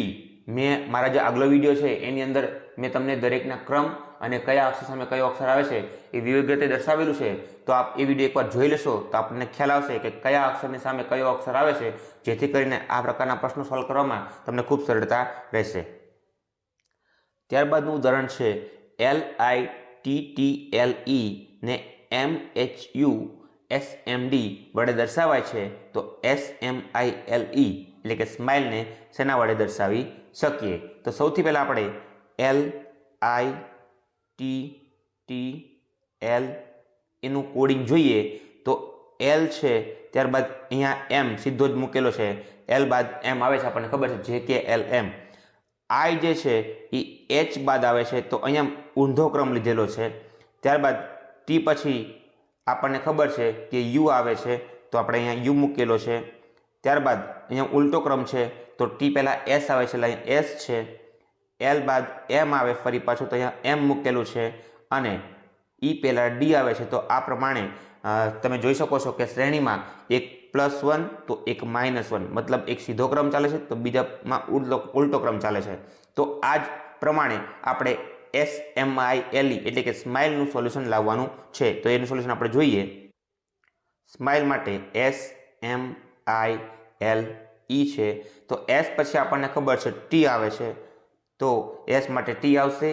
મેં મારા જે આગલો વિડીયો છે એની અંદર મેં તમને દરેકના ક્રમ અને કયા અક્ષર સામે કયો અક્ષર આવે છે એ વિગતે દર્શાવેલું છે. તો આપ એ વિડીયો એકવાર જોઈ લેશો તો આપણને ખ્યાલ આવશે કે કયા અક્ષરની સામે કયો અક્ષર આવે છે, જેથી કરીને આ પ્રકારના પ્રશ્નો સોલ્વ કરવામાં તમને ખૂબ સરળતા રહેશે. ત્યારબાદનું ઉદાહરણ છે LITTLE ને MHUSMD વડે દર્શાવાય છે. તો SMILE એટલે કે સ્માઇલને શેના વડે દર્શાવી શકીએ? તો સૌથી પહેલાં આપણે LITTL એનું કોડિંગ જોઈએ તો L છે, ત્યારબાદ અહીંયા M સીધો જ મૂકેલો છે, L બાદ M આવે છે, આપણને ખબર છે JKLM. I જે છે એ H બાદ આવે છે, તો અહીંયા ઊંધો ક્રમ લીધેલો છે. ત્યારબાદ T પછી આપણને ખબર છે કે U આવે છે, તો આપણે અહીંયા U મૂકેલો છે. ત્યારબાદ અહીંયા ઉલટો ક્રમ છે, તો T પહેલાં S આવે છે, એટલે અહીંયા S છે. L બાદ M આવે ફરી પાછું, તો અહીંયા M મૂકેલું છે અને E પહેલાં D આવે છે. તો આ પ્રમાણે તમે જોઈ શકો છો કે શ્રેણીમાં એક +1 તો એક -1, મતલબ એક સીધો ક્રમ ચાલે છે તો બીજામાં ઉલટો ક્રમ ચાલે છે. તો આ જ પ્રમાણે આપણે SMILE એટલે કે સ્માઇલનું સોલ્યુશન લાવવાનું છે. તો એનું સોલ્યુશન આપણે જોઈએ. સ્માઇલ માટે SMILE છે, તો S પછી આપણને ખબર છે T આવે છે, તો S માટે T આવશે.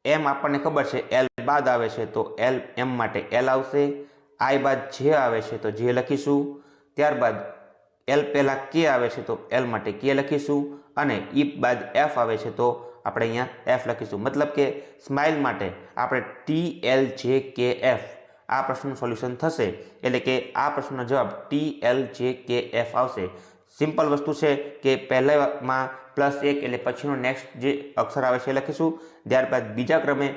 M આપણને ખબર છે L બાદ આવે છે, તો M માટે L આવશે. I બાદ J આવે છે, તો J લખીશું. ત્યારબાદ L પહેલાં K આવે છે, તો L માટે K લખીશું અને E બાદ F આવે છે, તો આપણે અહીંયા F લખીશું. મતલબ કે સ્માઇલ માટે આપણે TLJKF આ પ્રશ્નનું સોલ્યુશન થશે, એટલે કે આ પ્રશ્નનો જવાબ TLJKF આવશે. સિમ્પલ વસ્તુ છે કે પહેલામાં +1 એટલે પછીનો નેક્સ્ટ જે અક્ષર આવે છે એ લખીશું. ત્યારબાદ બીજા ક્રમે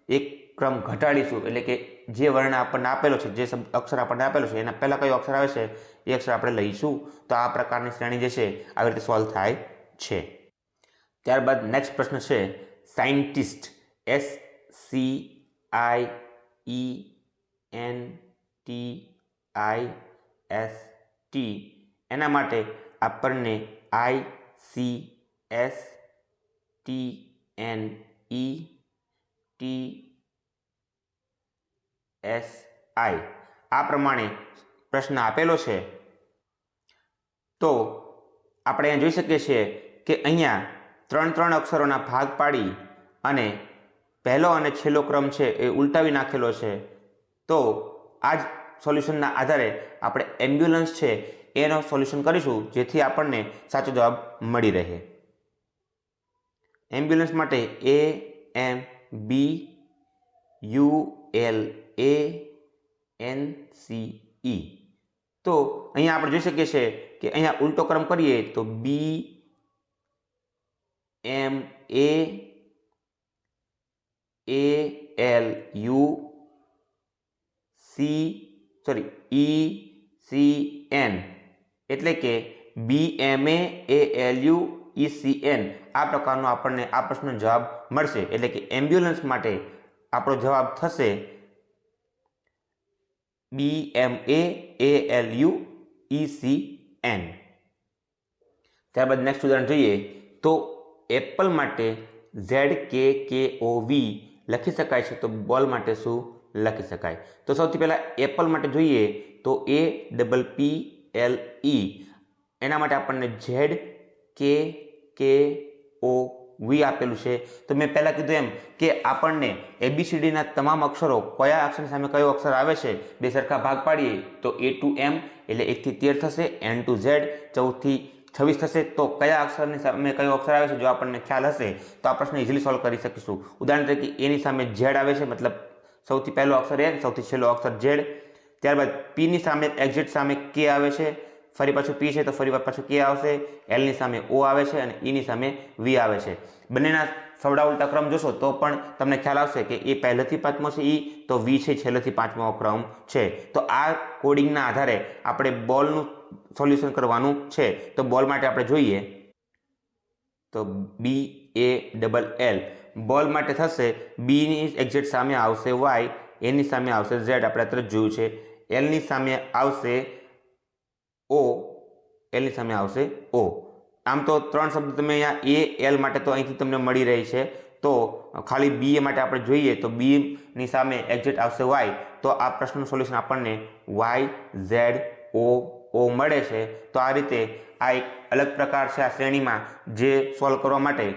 એક ક્રમ ઘટાડીશું, એટલે કે જે વર્ણ આપણને આપેલો છે, જે અક્ષર આપણને આપેલો છે એના પહેલાં કયો અક્ષર આવે છે એ અક્ષર આપણે લઈશું. તો આ પ્રકારની શ્રેણી જે છે આવી રીતે સોલ્વ થાય છે. ત્યારબાદ નેક્સ્ટ પ્રશ્ન છે સાયન્ટિસ્ટ SCIENTIST. એના માટે આપણને ICSTNETSI આ પ્રમાણે પ્રશ્ન આપેલો છે. તો આપણે અહીંયા જોઈ શકીએ છીએ કે અહીંયા 3 અક્ષરોના ભાગ પાડી અને પહેલો અને છેલ્લો ક્રમ છે એ ઉલટાવી નાખેલો છે. તો આ જ સોલ્યુશનના આધારે આપણે એમ્બ્યુલન્સ છે એનો સોલ્યુશન કરીશું જેથી આપણને સાચો જવાબ મળી રહે. એમ્બ્યુલન્સ માટે AMBULANCE. તો અહીંયા આપણે જોઈ શકીએ છીએ કે અહીંયા ઉલટો ક્રમ કરીએ તો ECN એટલે કે BMAALUECN આ પ્રકારનો આપણને આ પ્રશ્નનો જવાબ મળશે. એટલે કે એમ્બ્યુલન્સ માટે આપણો જવાબ થશે BMAALUECN. ત્યારબાદ નેક્સ્ટ ઉદાહરણ જોઈએ તો એપલ માટે ZKKOV લખી શકાય છે, તો બોલ માટે શું લખી શકાય? તો સૌથી પહેલા એપલ માટે જોઈએ તો APPLE એના માટે આપણને ZKKOV આપેલું છે. તો મેં પહેલાં કીધું એમ કે આપણને ABCDના તમામ અક્ષરો કયા અક્ષરની સામે કયો અક્ષર આવે છે બે સરખા ભાગ પાડીએ તો A to M એટલે 1 થી 13 થશે, N to Z 14 થી 26 થશે. તો કયા અક્ષરની સામે કયો અક્ષર આવે છે જો આપણને ખ્યાલ હશે તો આ પ્રશ્ન ઇઝીલી સોલ્વ કરી શકીશું. ઉદાહરણ તરીકે એની સામે Z આવે છે, મતલબ સૌથી પહેલો અક્ષર A, સૌથી છેલ્લો અક્ષર Z. ત્યારબાદ P ની સામે એક્ઝેક્ટ સામે K આવે છે, ફરી પાછું P છે તો ફરી પાછું K આવશે, L ની સામે O આવે છે અને E ની સામે V આવે છે. બંનેના સવડા ઉલટા ક્રમ જોશો તો પણ તમને ખ્યાલ આવશે કે એ પહેલેથી પાંચમો છે E, તો V છે છેલ્લેથી પાંચમો ક્રમ છે. તો આ કોડિંગના આધારે આપણે બોલનું સોલ્યુશન કરવાનું છે. તો બોલ માટે આપણે જોઈએ તો BALL બોલ માટે થશે B ની એક્ઝેક્ટ સામે આવશે Y, A ની સામે આવશે Z, આપણે તરત જોયું છે. L ની સામે આવશે O, L ની સામે આવશે O. આમ તો ત્રણ શબ્દ તમે અહીંયા A L માટે તો અહીંથી તમને મળી રહી છે. તો ખાલી B માટે આપણે જોઈએ તો B ની સામે એક્ઝેક્ટ આવશે Y. તો આ પ્રશ્નનું સોલ્યુશન આપણને YZOO મળે છે. તો આ રીતે આ એક અલગ પ્રકાર છે આ શ્રેણીમાં જે સોલ્વ કરવા માટે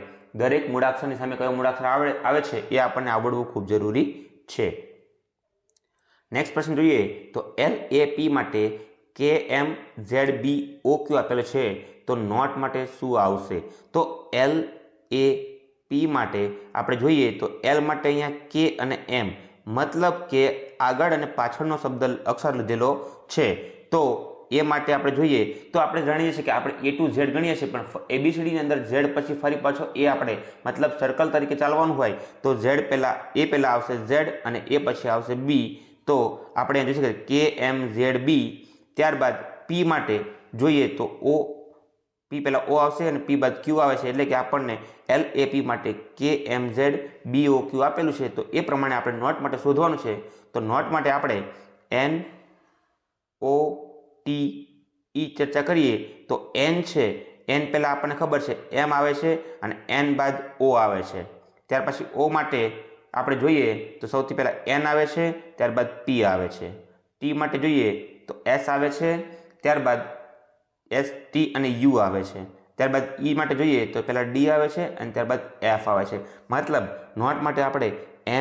દરેક મૂળાક્ષરની સામે કયો મૂળાક્ષર આવે છે એ આપણને આવડવું ખૂબ જરૂરી છે. નેક્સ્ટ પ્રશ્ન જોઈએ તો LAP માટે KMZBOQ આપેલો છે, તો નોટ માટે શું આવશે? તો LAP માટે આપણે જોઈએ તો L માટે અહીંયા K અને M, મતલબ કે આગળ અને પાછળનો શબ્દ અક્ષર લીધેલો છે. તો એ માટે આપણે જોઈએ તો આપણે જાણીએ છીએ કે આપણે A to Z ગણીએ છીએ, પણ ABCD ની અંદર Z પછી ફરી પાછો A આપણે મતલબ સર્કલ તરીકે ચાલવાનું હોય તો A પહેલા આવશે Z અને A પછી આવશે B. તો આપણે જોઈ શકીએ KMZB. ત્યારબાદ P માટે જોઈએ તો P પહેલા O આવશે અને P બાદ Q આવે છે, એટલે કે આપણને LAP માટે KMZBOQ આપેલું છે. તો એ પ્રમાણે આપણે નોટ માટે શોધવાનું છે. તો નોટ માટે આપણે NOTE ચર્ચા કરીએ તો N છે, N પહેલા આપણને ખબર છે M આવે છે અને N બાદ O આવે છે. ત્યાર પછી O માટે આપણે જોઈએ તો સૌથી પહેલા N આવે છે, ત્યારબાદ P આવે છે. T માટે જોઈએ તો S આવે છે, ત્યારબાદ ST અને U આવે છે. ત્યારબાદ E માટે જોઈએ તો પહેલા D આવે છે અને ત્યારબાદ F આવે છે. મતલબ નોટ માટે આપણે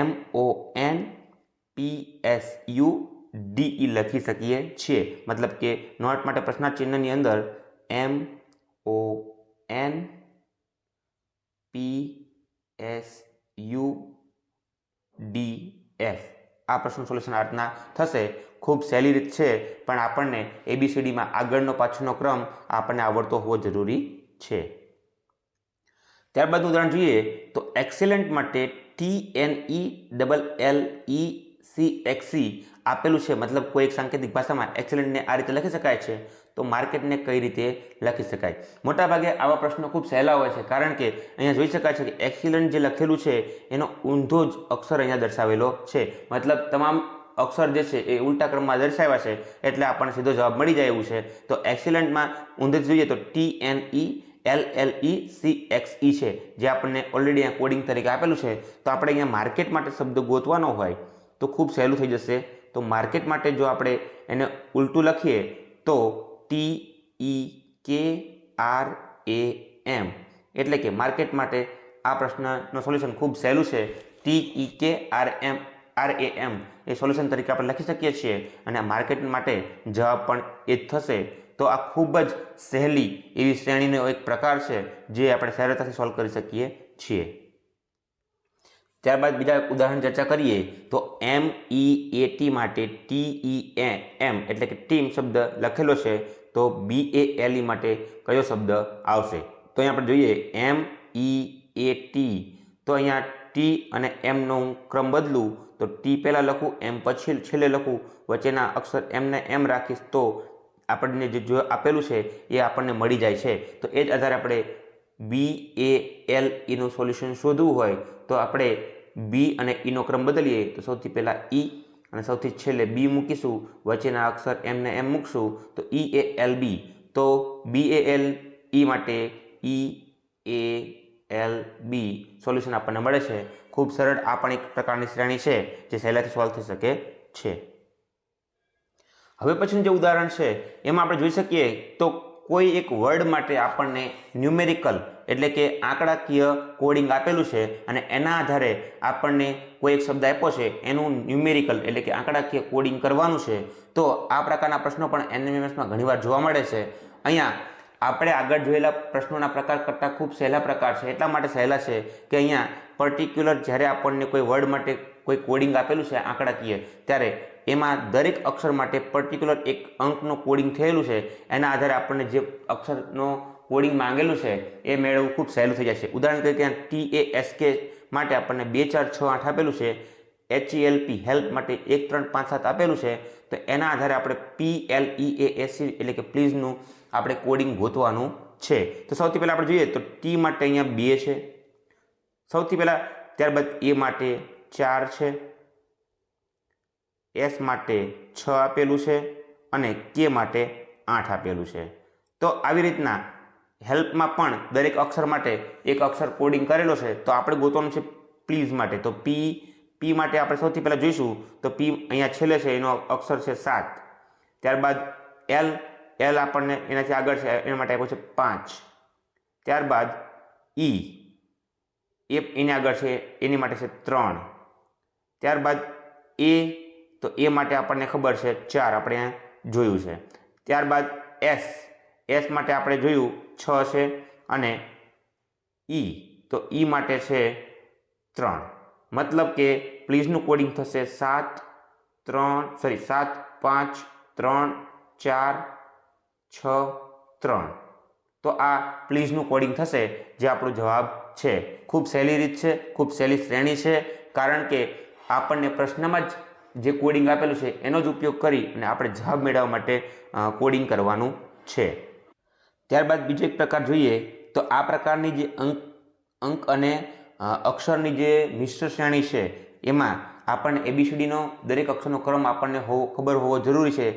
MONPSUDE લખી શકીએ છીએ. મતલબ કે નોટ માટે પ્રશ્નાર્થ ચિહ્નની અંદર MONPSUDF આ પ્રશ્નનું સોલ્યુશન આ રીતના થશે. ખૂબ સહેલી રીત છે, પણ આપણને ABCDમાં આગળનો પાછળનો ક્રમ આપણને આવડતો હોવો જરૂરી છે. ત્યારબાદ ઉદાહરણ જોઈએ તો એક્સેલન્ટ માટે TNELLECXC આપેલું છે, મતલબ કોઈ એક સાંકેતિક ભાષામાં એક્સેલન્ટને આ રીતે લખી શકાય છે. તો માર્કેટને કઈ રીતે લખી શકાય? મોટાભાગે આવા પ્રશ્નો ખૂબ સહેલા હોય છે, કારણ કે અહીંયા જોઈ શકાય છે કે એક્સેલન્ટ જે લખેલું છે એનો ઊંધો જ અક્ષર અહીંયા દર્શાવેલો છે. મતલબ તમામ અક્ષર જે છે એ ઉલટા ક્રમમાં દર્શાવ્યા છે, એટલે આપણને સીધો જવાબ મળી જાય એવું છે. તો એક્સેલન્ટમાં ઊંધે જોઈએ તો TNELLECXE છે, જે આપણને ઓલરેડી અહીંયા કોડિંગ તરીકે આપેલું છે. તો આપણે અહીંયા માર્કેટ માટે શબ્દ ગોતવાનો હોય તો ખૂબ સહેલું થઈ જશે. તો માર્કેટ માટે જો આપણે એને ઉલટું લખીએ તો TEKRAM એટલે કે માર્કેટ માટે આ પ્રશ્નનો સોલ્યુશન ખૂબ સહેલું છે. TEKRAM એ સોલ્યુશન તરીકે આપણે લખી શકીએ છીએ અને માર્કેટ માટે જવાબ પણ એ જ થશે. તો તો આ ખૂબ જ સહેલી એવી શ્રેણીનો એક પ્રકાર છે જે આપણે સરળતાથી સોલ્વ કરી શકીએ છીએ. ત્યારબાદ બીજા ઉદાહરણ ચર્ચા કરીએ તો MEAT માટે TEAM એટલે કે ટીમ શબ્દ લખેલો છે, તો BALE માટે કયો શબ્દ આવશે? તો અહીંયા આપણે જોઈએ MEAT, તો અહીંયા T અને M નો ક્રમ બદલું તો T પહેલાં લખું, M પછી છેલ્લે લખું, વચ્ચેના અક્ષર M ને M રાખીશ તો આપણને જે આપેલું છે એ આપણને મળી જાય છે. તો એ જ આધારે આપણે BALE નું સોલ્યુશન શોધવું હોય તો આપણે B અને E નો ક્રમ બદલીએ તો સૌથી પહેલાં E અને સૌથી છેલ્લે B મૂકીશું, વચ્ચેના અક્ષર M ને M મૂકશું તો EALB. તો BALE માટે EALB સોલ્યુશન આપણને મળે છે. ખૂબ સરળ આ પણ એક પ્રકારની શ્રેણી છે જે સહેલાઈથી સોલ્વ થઈ શકે છે. હવે પછીનું જે ઉદાહરણ છે એમાં આપણે જોઈ શકીએ તો કોઈ એક વર્ડ માટે આપણને ન્યુમેરિકલ એટલે કે આંકડાકીય કોડિંગ આપેલું છે અને એના આધારે આપણને કોઈ એક શબ્દ આપ્યો છે એનું ન્યુમેરિકલ એટલે કે આંકડાકીય કોડિંગ કરવાનું છે. તો આ પ્રકારના પ્રશ્નો પણ એનએમએમએસમાં ઘણીવાર જોવા મળે છે. અહીંયા આપણે આગળ જોયેલા પ્રશ્નોના પ્રકાર કરતાં ખૂબ સહેલા પ્રકાર છે. એટલા માટે સહેલા છે કે અહીંયા પર્ટિક્યુલર જ્યારે આપણને કોઈ વર્ડ માટે કોઈ કોડિંગ આપેલું છે આંકડાકીય, ત્યારે એમાં દરેક અક્ષર માટે પર્ટિક્યુલર એક અંકનું કોડિંગ થયેલું છે. એના આધારે આપણને જે અક્ષરનો કોડિંગ માંગેલું છે એ મેળવવું ખૂબ સહેલું થઈ જાય છે. ઉદાહરણ તરીકે TASK માટે આપણને 2 4 6 8 આપેલું છે, HELP હેલ્પ માટે 1 3 5 7 આપેલું છે. તો એના આધારે આપણે PLEASC એટલે કે પ્લીઝનું આપણે કોડિંગ ગોતવાનું છે. તો સૌથી પહેલાં આપણે જોઈએ તો T માટે અહીંયા 2 છે સૌથી પહેલાં, ત્યારબાદ A માટે 4 છે, S માટે 6 આપેલું છે અને K માટે 8 આપેલું છે. તો આવી રીતના હેલ્પમાં પણ દરેક અક્ષર માટે એક અક્ષર કોડિંગ કરેલો છે. તો આપણે ગોતવાનું છે પ્લીઝ માટે. તો P માટે આપણે સૌથી પહેલાં જોઈશું તો P અહીંયા છેલ્લે છે, એનો અક્ષર છે 7. ત્યારબાદ L આપણને એનાથી આગળ છે, એના માટે આપ્યો છે 5. ત્યારબાદ એની આગળ છે, એની માટે છે 3. ત્યારબાદ A, તો A માટે આપણને ખબર છે 4, આપણે અહીંયા જોયું છે. ત્યારબાદ S માટે આપણે જોયું 6 છે અને E, તો E માટે છે 3. મતલબ કે પ્લીઝનું કોડિંગ થશે 7 5 3 4 6 3. તો આ પ્લીઝનું કોડિંગ થશે જે આપણો જવાબ છે. ખૂબ સહેલી રીત છે, ખૂબ સહેલી શ્રેણી છે, કારણ કે આપણને પ્રશ્નમાં જ જે કોડિંગ આપેલું છે એનો જ ઉપયોગ કરી અને આપણે જવાબ મેળવવા માટે કોડિંગ કરવાનું છે. ત્યારબાદ બીજો એક પ્રકાર જોઈએ તો આ પ્રકારની જે અંક અને અક્ષરની જે મિશ્ર શ્રેણી છે એમાં આપણને ABCDનો દરેક અક્ષરનો ક્રમ આપણને ખબર હોવો જરૂરી છે.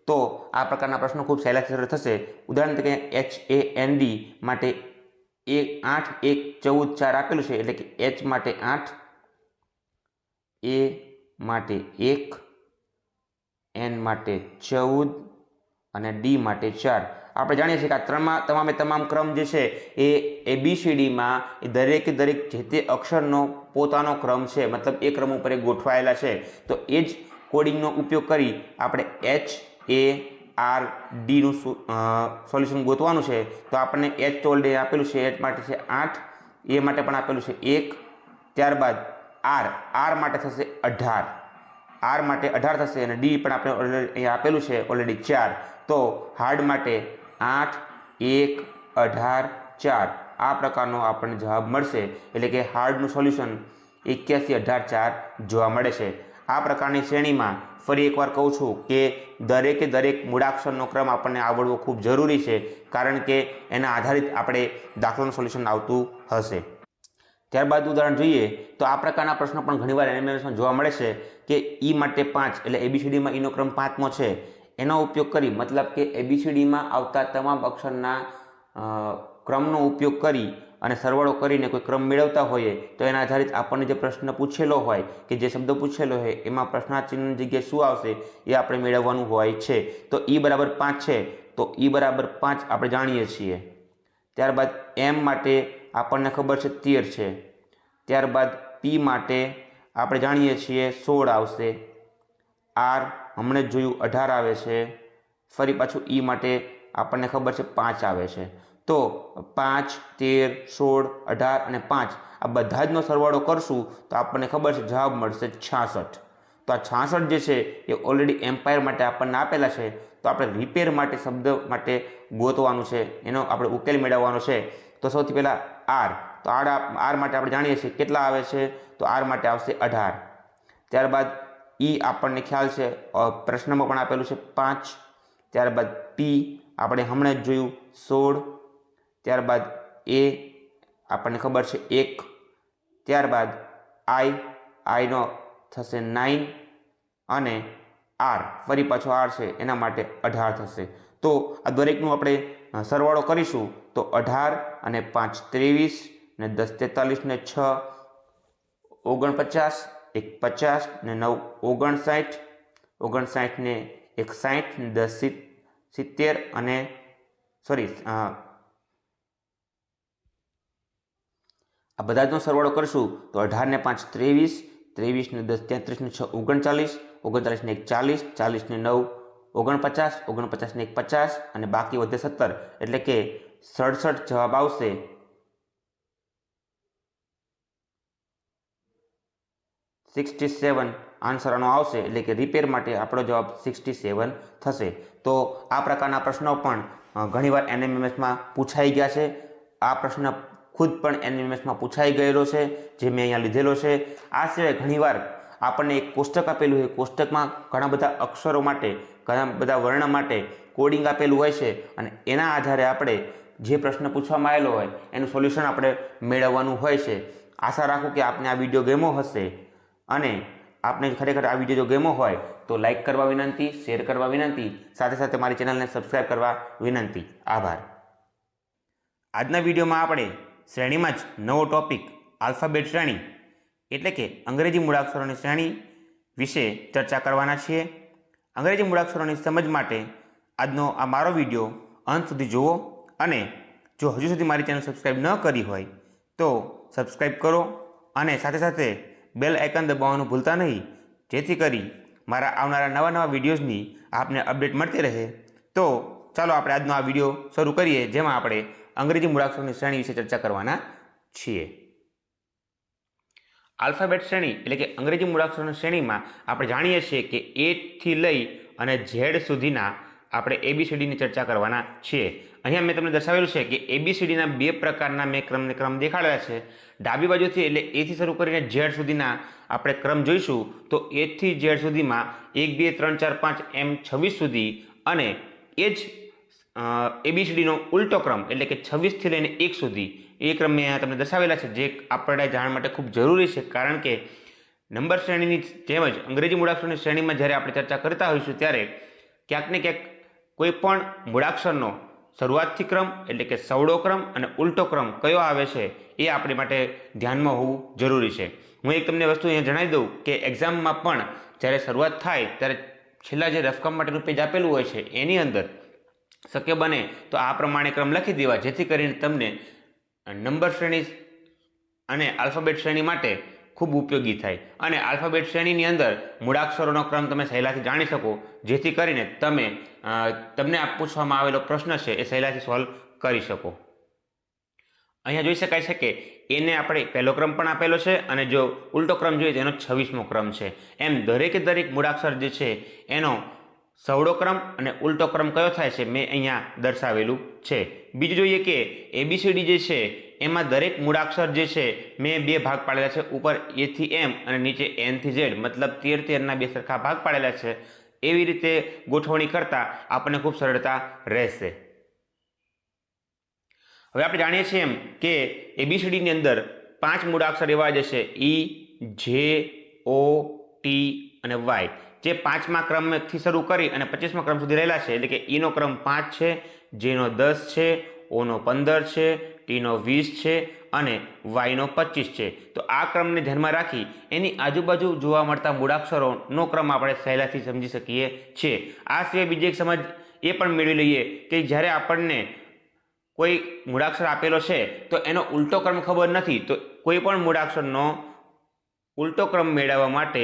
તો આ પ્રકારના પ્રશ્નો ખૂબ સહેલાઈથી સરળ થશે. ઉદાહરણ તરીકે HAND માટે 8 1 14 4 આપેલું છે, એટલે કે H માટે 8, A માટે 1, N માટે 14 અને D માટે 4. આપણે જાણીએ છીએ કે આ તમામ ક્રમ જે છે એ ABCDમાં દરેકે દરેક જે તે અક્ષરનો પોતાનો ક્રમ છે, મતલબ એ ક્રમ ઉપર ગોઠવાયેલા છે. તો એ જ કોડિંગનો ઉપયોગ કરી આપણે HARD નું સોલ્યુશન ગોતવાનું છે. તો આપણને H તો ઓલરેડી આપેલું છે, H માટે છે 8, A માટે પણ આપેલું છે 1. ત્યારબાદ R માટે થશે 18, R માટે 18 થશે અને D પણ આપણે અહીંયા આપેલું છે ઓલરેડી 4. તો હાર્ડ માટે 8 1 18 4 આ પ્રકારનો આપણને જવાબ મળશે. એટલે કે હાર્ડનું સોલ્યુશન 81 18 4 જોવા મળે છે. આ પ્રકારની શ્રેણીમાં ફરી એકવાર કહું છું કે દરેકે દરેક મૂળાક્ષરનો ક્રમ આપણને આવડવો ખૂબ જરૂરી છે, કારણ કે એના આધારિત આપણે દાખલાનું સોલ્યુશન આવતું હશે. ત્યારબાદ ઉદાહરણ જોઈએ તો આ પ્રકારના પ્રશ્નો પણ ઘણીવાર એનએમએમએસમાં જોવા મળે છે કે E માટે 5 એટલે ABCDમાં Eનો ક્રમ 5મો છે. એનો ઉપયોગ કરી, મતલબ કે ABCDમાં આવતા તમામ અક્ષરના ક્રમનો ઉપયોગ કરી અને સરવાળો કરીને કોઈ ક્રમ મેળવતા હોઈએ તો એના આધારિત આપણને જે પ્રશ્ન પૂછેલો હોય કે જે શબ્દ પૂછેલો હોય એમાં પ્રશ્નાર્થ ચિહ્નની જગ્યાએ શું આવશે એ આપણે મેળવવાનું હોય છે. તો E બરાબર 5 છે, તો E બરાબર 5 આપણે જાણીએ છીએ. ત્યારબાદ M માટે આપણને ખબર છે 13 છે. ત્યારબાદ P માટે આપણે જાણીએ છીએ 16 આવશે. R હમણાં જ જોયું 18 આવે છે. ફરી પાછું E માટે આપણને ખબર છે 5 આવે છે। તો 5, 13, 16, 18 અને 5 આ બધા જનો સરવાળો કરશું તો આપણને ખબર છે જવાબ મળશે 66। તો આ 66 જે છે એ ઓલરેડી એમ્પાયર માટે આપણને આપેલા છે। તો આપણે રિપેર માટે શબ્દ માટે ગોતવાનું છે, એનો આપણે ઉકેલ મેળવવાનો છે। તો સૌથી પહેલાં આર, તો આર માટે આપણે જાણીએ છીએ કેટલા આવે છે, તો આર માટે આવશે 18। ત્યારબાદ ઈ આપણને ખ્યાલ છે, પ્રશ્નમાં પણ આપેલું છે 5। ત્યારબાદ પી આપણે હમણાં જ જોયું 16। ત્યારબાદ એ આપણને ખબર છે 1। ત્યારબાદ આઈનો થશે 9 અને આર ફરી પાછો આર છે એના માટે 18 થશે। તો આ દરેકનું આપણે સરવાળો કરીશું તો 18 અને 5 23 ને 10 43 ને 6 49, 1 50 ને 9 59, 59 ને 1 60 ને 10 70 અને સોરી આ બધા જનો સરવાળો કરશું તો 18 ને 5 23, 23 ને 10 33 ને 6 39, 39 ને 1 40, 40 ને 9 49, 49 ને 1 50 અને બાકી વધે 17 એટલે કે 67 જવાબ આવશે। આન્સર આનો આવશે એટલે કે રિપેર માટે આપણો જવાબ 67 થશે। તો આ પ્રકારના પ્રશ્નો પણ ઘણીવાર એનએમએમએસમાં પૂછાઈ ગયા છે। આ પ્રશ્ન ખુદ પણ એનએમએમએસમાં પૂછાઈ ગયેલો છે, જે મેં અહીંયા લીધેલો છે। આ સિવાય ઘણીવાર આપણને એક કોષ્ટક આપેલું છે, કોષ્ટકમાં ઘણા બધા અક્ષરો માટે, ઘણા બધા વર્ણ માટે કોડિંગ આપેલું હોય છે અને એના આધારે આપણે જે પ્રશ્ન પૂછવામાં આવેલો હોય એનું સોલ્યુશન આપણે મેળવવાનું હોય છે। આશા રાખું કે આપને આ વિડીયો ગમ્યો હશે અને આપને ખરેખર આ વિડીયો જો ગમ્યો હોય તો લાઈક કરવા વિનંતી, શેર કરવા વિનંતી, સાથે સાથે મારી ચેનલને સબસ્ક્રાઈબ કરવા વિનંતી। આભાર। આજના વિડીયોમાં આપણે શ્રેણીમાં જ નવો ટોપિક આલ્ફાબેટ શ્રેણી એટલે કે અંગ્રેજી મૂળાક્ષરોની શ્રેણી વિશે ચર્ચા કરવાના છીએ। અંગ્રેજી મૂળાક્ષરોની સમજ માટે આજનો આ મારો વિડીયો અંત સુધી જુઓ અને જો હજુ સુધી મારી ચેનલ સબસ્ક્રાઈબ ન કરી હોય તો સબસ્ક્રાઈબ કરો અને સાથે સાથે બેલ આઇકન દબાવવાનું ભૂલતા નહીં, જેથી કરી મારા આવનારા નવા વિડીયોઝની આપને અપડેટ મળતી રહે। તો ચાલો આપણે આજનો આ વિડીયો શરૂ કરીએ, જેમાં આપણે અંગ્રેજી મૂળાક્ષરોની શ્રેણી વિશે ચર્ચા કરવાના છીએ। આલ્ફાબેટ શ્રેણી એટલે કે અંગ્રેજી મૂળાક્ષરોની શ્રેણીમાં આપણે જાણીએ છીએ કે એ થી લઈ અને ઝેડ સુધીના આપણે એબીસીડીની ચર્ચા કરવાના છીએ। અહીંયા મેં તમને દર્શાવેલું છે કે એબીસીડીના 2 પ્રકારના મેં ક્રમ દેખાડેલા છે। ડાબી બાજુથી એટલે એથી શરૂ કરીને ઝેડ સુધીના આપણે ક્રમ જોઈશું તો એ થી ઝેડ સુધીમાં 1, 2, 3, 4, 5 એમ 26 સુધી અને એ જ એબીસીડીનો ઉલટો ક્રમ એટલે કે 26 થી લઈને 1 સુધી એ ક્રમ મેં અહીંયા તમને દર્શાવેલા છે, જે આપણે જાણવા માટે ખૂબ જરૂરી છે, કારણ કે નંબર શ્રેણીની જેમ જ અંગ્રેજી મૂળાક્ષરોની શ્રેણીમાં જ્યારે આપણે ચર્ચા કરતા હોઈશું ત્યારે ક્યાંક ને ક્યાંક કોઈ પણ મૂળાક્ષરનો શરૂઆતથી ક્રમ એટલે કે સવડો ક્રમ અને ઉલટો ક્રમ કયો આવે છે એ આપણી માટે ધ્યાનમાં હોવું જરૂરી છે। હું એક તમને વસ્તુ અહીંયા જણાવી દઉં કે એક્ઝામમાં પણ જ્યારે શરૂઆત થાય ત્યારે છેલ્લા જે રફકામ માટેનું પેજ આપેલું હોય છે એની અંદર શક્ય બને તો આ પ્રમાણે ક્રમ લખી દેવા, જેથી કરીને તમને નંબર શ્રેણી અને આલ્ફાબેટ શ્રેણી માટે ખૂબ ઉપયોગી થાય અને આલ્ફાબેટ શ્રેણીની અંદર મૂળાક્ષરોનો ક્રમ તમે સહેલાઈથી જાણી શકો, જેથી કરીને તમને આ પૂછવામાં આવેલો પ્રશ્ન છે એ સહેલાઈથી સોલ્વ કરી શકો। અહીંયા જોઈ શકાય છે કે એને આપણે પહેલો ક્રમ પણ આપેલો છે અને જો ઉલટો ક્રમ જોઈએ તો એનો 26મો ક્રમ છે। એમ દરેકે દરેક મૂળાક્ષર જે છે એનો સવડો ક્રમ અને ઉલટો ક્રમ કયો થાય છે મેં અહીંયા દર્શાવેલું છે। બીજું જોઈએ કે એબીસીડી જે છે એમાં દરેક મૂળાક્ષર જે છે મેં 2 ભાગ પાડેલા છે, ઉપર એ થી એમ અને નીચે એન થી ઝેડ, મતલબ 13-13ના 2 સરખા ભાગ પાડેલા છે। એવી રીતે ગોઠવણી કરતા આપણને ખૂબ સરળતા રહેશે। હવે આપણે જાણીએ છીએ એમ કે એબીસીડીની અંદર 5 મૂળાક્ષર એવા જ છે ઈ, જે, ઓ, ટી અને વાય, જે 5મા ક્રમથી શરૂ કરી અને 25મા ક્રમ સુધી રહેલા છે। એટલે કે ઈનો ક્રમ 5 છે, જેનો 10 છે, ઓનો 15 છે, ટીનો 20 છે અને વાયનો 25 છે। તો આ ક્રમને ધ્યાનમાં રાખી એની આજુબાજુ જોવા મળતા મૂળાક્ષરોનો ક્રમ આપણે સહેલાઈથી સમજી શકીએ છીએ। આ સિવાય બીજી એક સમજ એ પણ મેળવી લઈએ કે જ્યારે આપણને કોઈ મૂળાક્ષર આપેલો છે તો એનો ઉલટો ક્રમ ખબર નથી, તો કોઈ પણ મૂળાક્ષરનો ઉલટો ક્રમ મેળવવા માટે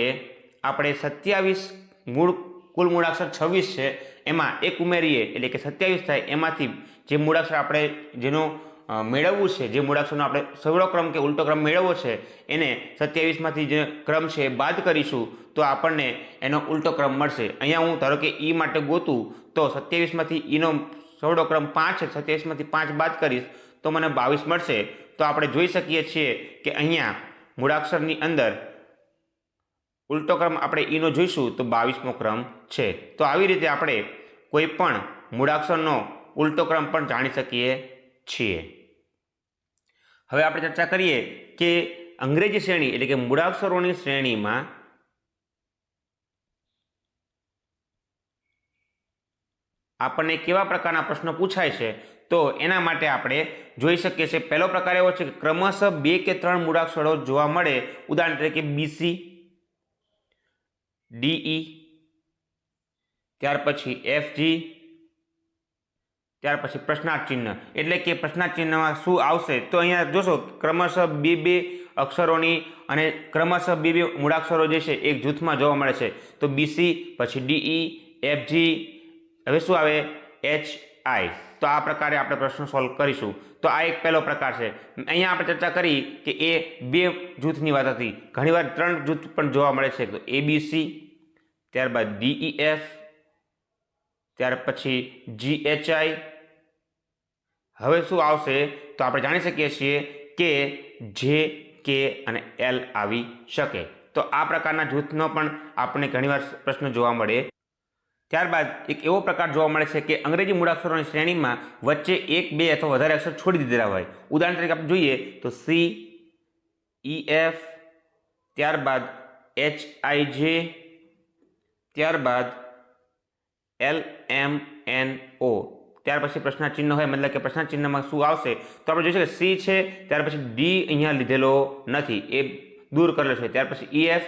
આપણે 27 કુલ મૂળાક્ષર 26 છે એમાં એક ઉમેરીએ એટલે કે 27 થાય, એમાંથી જે મૂળાક્ષર આપણે જેનો મેળવવું છે, જે મૂળાક્ષરનો આપણે સવળો ક્રમ કે ઉલટો ક્રમ મેળવવો છે, એને 27માંથી જે ક્રમ છે એ બાદ કરીશું તો આપણને એનો ઉલટો ક્રમ મળશે. અહીંયા હું ધારો કે ઈ માટે ગોતું તો 27માંથી ઈનો સવળો ક્રમ 5 છે, 27માંથી 5 બાદ કરીશ તો મને 22 મળશે. તો આપણે જોઈ શકીએ છીએ કે અહીંયા મૂળાક્ષરની અંદર ઉલટો ક્રમ આપણે ઈનો જોઈશું તો 22મો ક્રમ છે. તો આવી રીતે આપણે કોઈ પણ મૂળાક્ષરનો ઉલટો ક્રમ પણ જાણી શકીએ છીએ. હવે આપણે ચર્ચા કરીએ કે અંગ્રેજી શ્રેણી એટલે કે મૂળાક્ષરોની શ્રેણીમાં આપણને કેવા પ્રકારના પ્રશ્નો પૂછાય છે, તો એના માટે આપણે જોઈ શકીએ છીએ. પહેલો પ્રકાર એવો છે કે ક્રમશઃ 2 કે 3 મૂળાક્ષરો જોવા મળે. ઉદાહરણ તરીકે BC, DE, ત્યાર પછી FG, ત્યાર પછી પ્રશ્નાર્થ ચિહ્ન. એટલે કે પ્રશ્નાર્થ ચિહ્નમાં શું આવશે તો અહીંયા જોશો ક્રમશઃ 2 અક્ષરોની અને ક્રમશઃ 2 મૂળાક્ષરો જે છે એક જૂથમાં જોવા મળે છે. તો BC પછી DE, FG, હવે શું આવે HI. તો આ પ્રકારે આપણે પ્રશ્નો સોલ્વ કરીશું. તો આ એક પહેલો પ્રકાર છે. અહીંયા આપણે ચર્ચા કરી કે એ 2 જૂથની વાત હતી. ઘણીવાર 3 જૂથ પણ જોવા મળે છે. તો ABC, ત્યારબાદ DEF, ત્યાર પછી GHI. હવે શું આવશે તો આપણે જાણી શકીએ છીએ કે J, K અને L આવી શકે. તો આ પ્રકારના જૂથનો પણ આપણને ઘણીવાર પ્રશ્ન જોવા મળે. ત્યારબાદ એક એવો પ્રકાર જોવા મળે છે કે અંગ્રેજી મૂળાક્ષરોની શ્રેણીમાં વચ્ચે 1, 2 અથવા વધારે અક્ષર છોડી દીધેલા હોય. ઉદાહરણ તરીકે આપણે જોઈએ તો C, EF, ત્યારબાદ HIJ, ત્યારબાદ LMNO. ત્યાર પછી પ્રશ્નાર્થ ચિહ્ન હોય, મતલબ કે પ્રશ્નાર્થ ચિહ્નમાં શું આવશે તો આપણે જોઈ શકીએ C છે, ત્યાર પછી D અહીંયા લીધેલો નથી, એ દૂર કરેલો છે. ત્યાર પછી EF,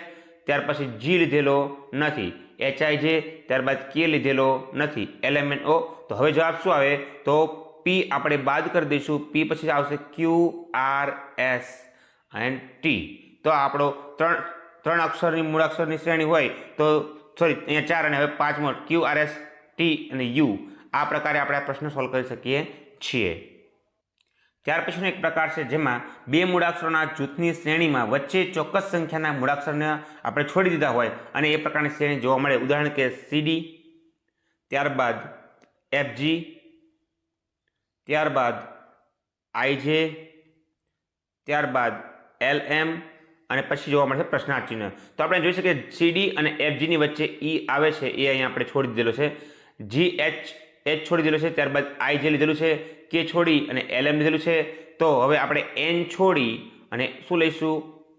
ત્યાર પછી G લીધેલો નથી, HIJ, ત્યારબાદ K લીધેલો નથી, LMNO. તો હવે જવાબ શું આવે તો P આપણે બાદ કરી દઈશું. P પછી આવશે Q, R, S and T. તો આપણો ત્રણ અક્ષરની મૂળાક્ષરની શ્રેણી હોય તો સોરી અહીંયા 4 અને હવે 5મો Q, R, S, T અને U. આ પ્રકારે આપણે આ પ્રશ્ન સોલ્વ કરી શકીએ છીએ. ત્યાર પછીનો એક પ્રકાર છે જેમાં 2 મૂળાક્ષરોના જૂથની શ્રેણીમાં વચ્ચે ચોક્કસ સંખ્યાના મૂળાક્ષરને આપણે છોડી દીધા હોય અને એ પ્રકારની શ્રેણી જોવા મળે. ઉદાહરણ કે CD, ત્યારબાદ FG, ત્યારબાદ IJ, ત્યારબાદ LM અને પછી જોવા મળશે પ્રશ્નાર્થ ચિહ્ન. તો આપણે જોઈ શકીએ CD અને FG ની વચ્ચે E આવે છે, એ અહીંયા આપણે છોડી દીધેલો છે. GH છોડી દીધેલો છે, ત્યારબાદ IJ લીધેલું છે, K છોડી અને LM લીધેલું છે. તો હવે આપણે N છોડી અને શું લઈશું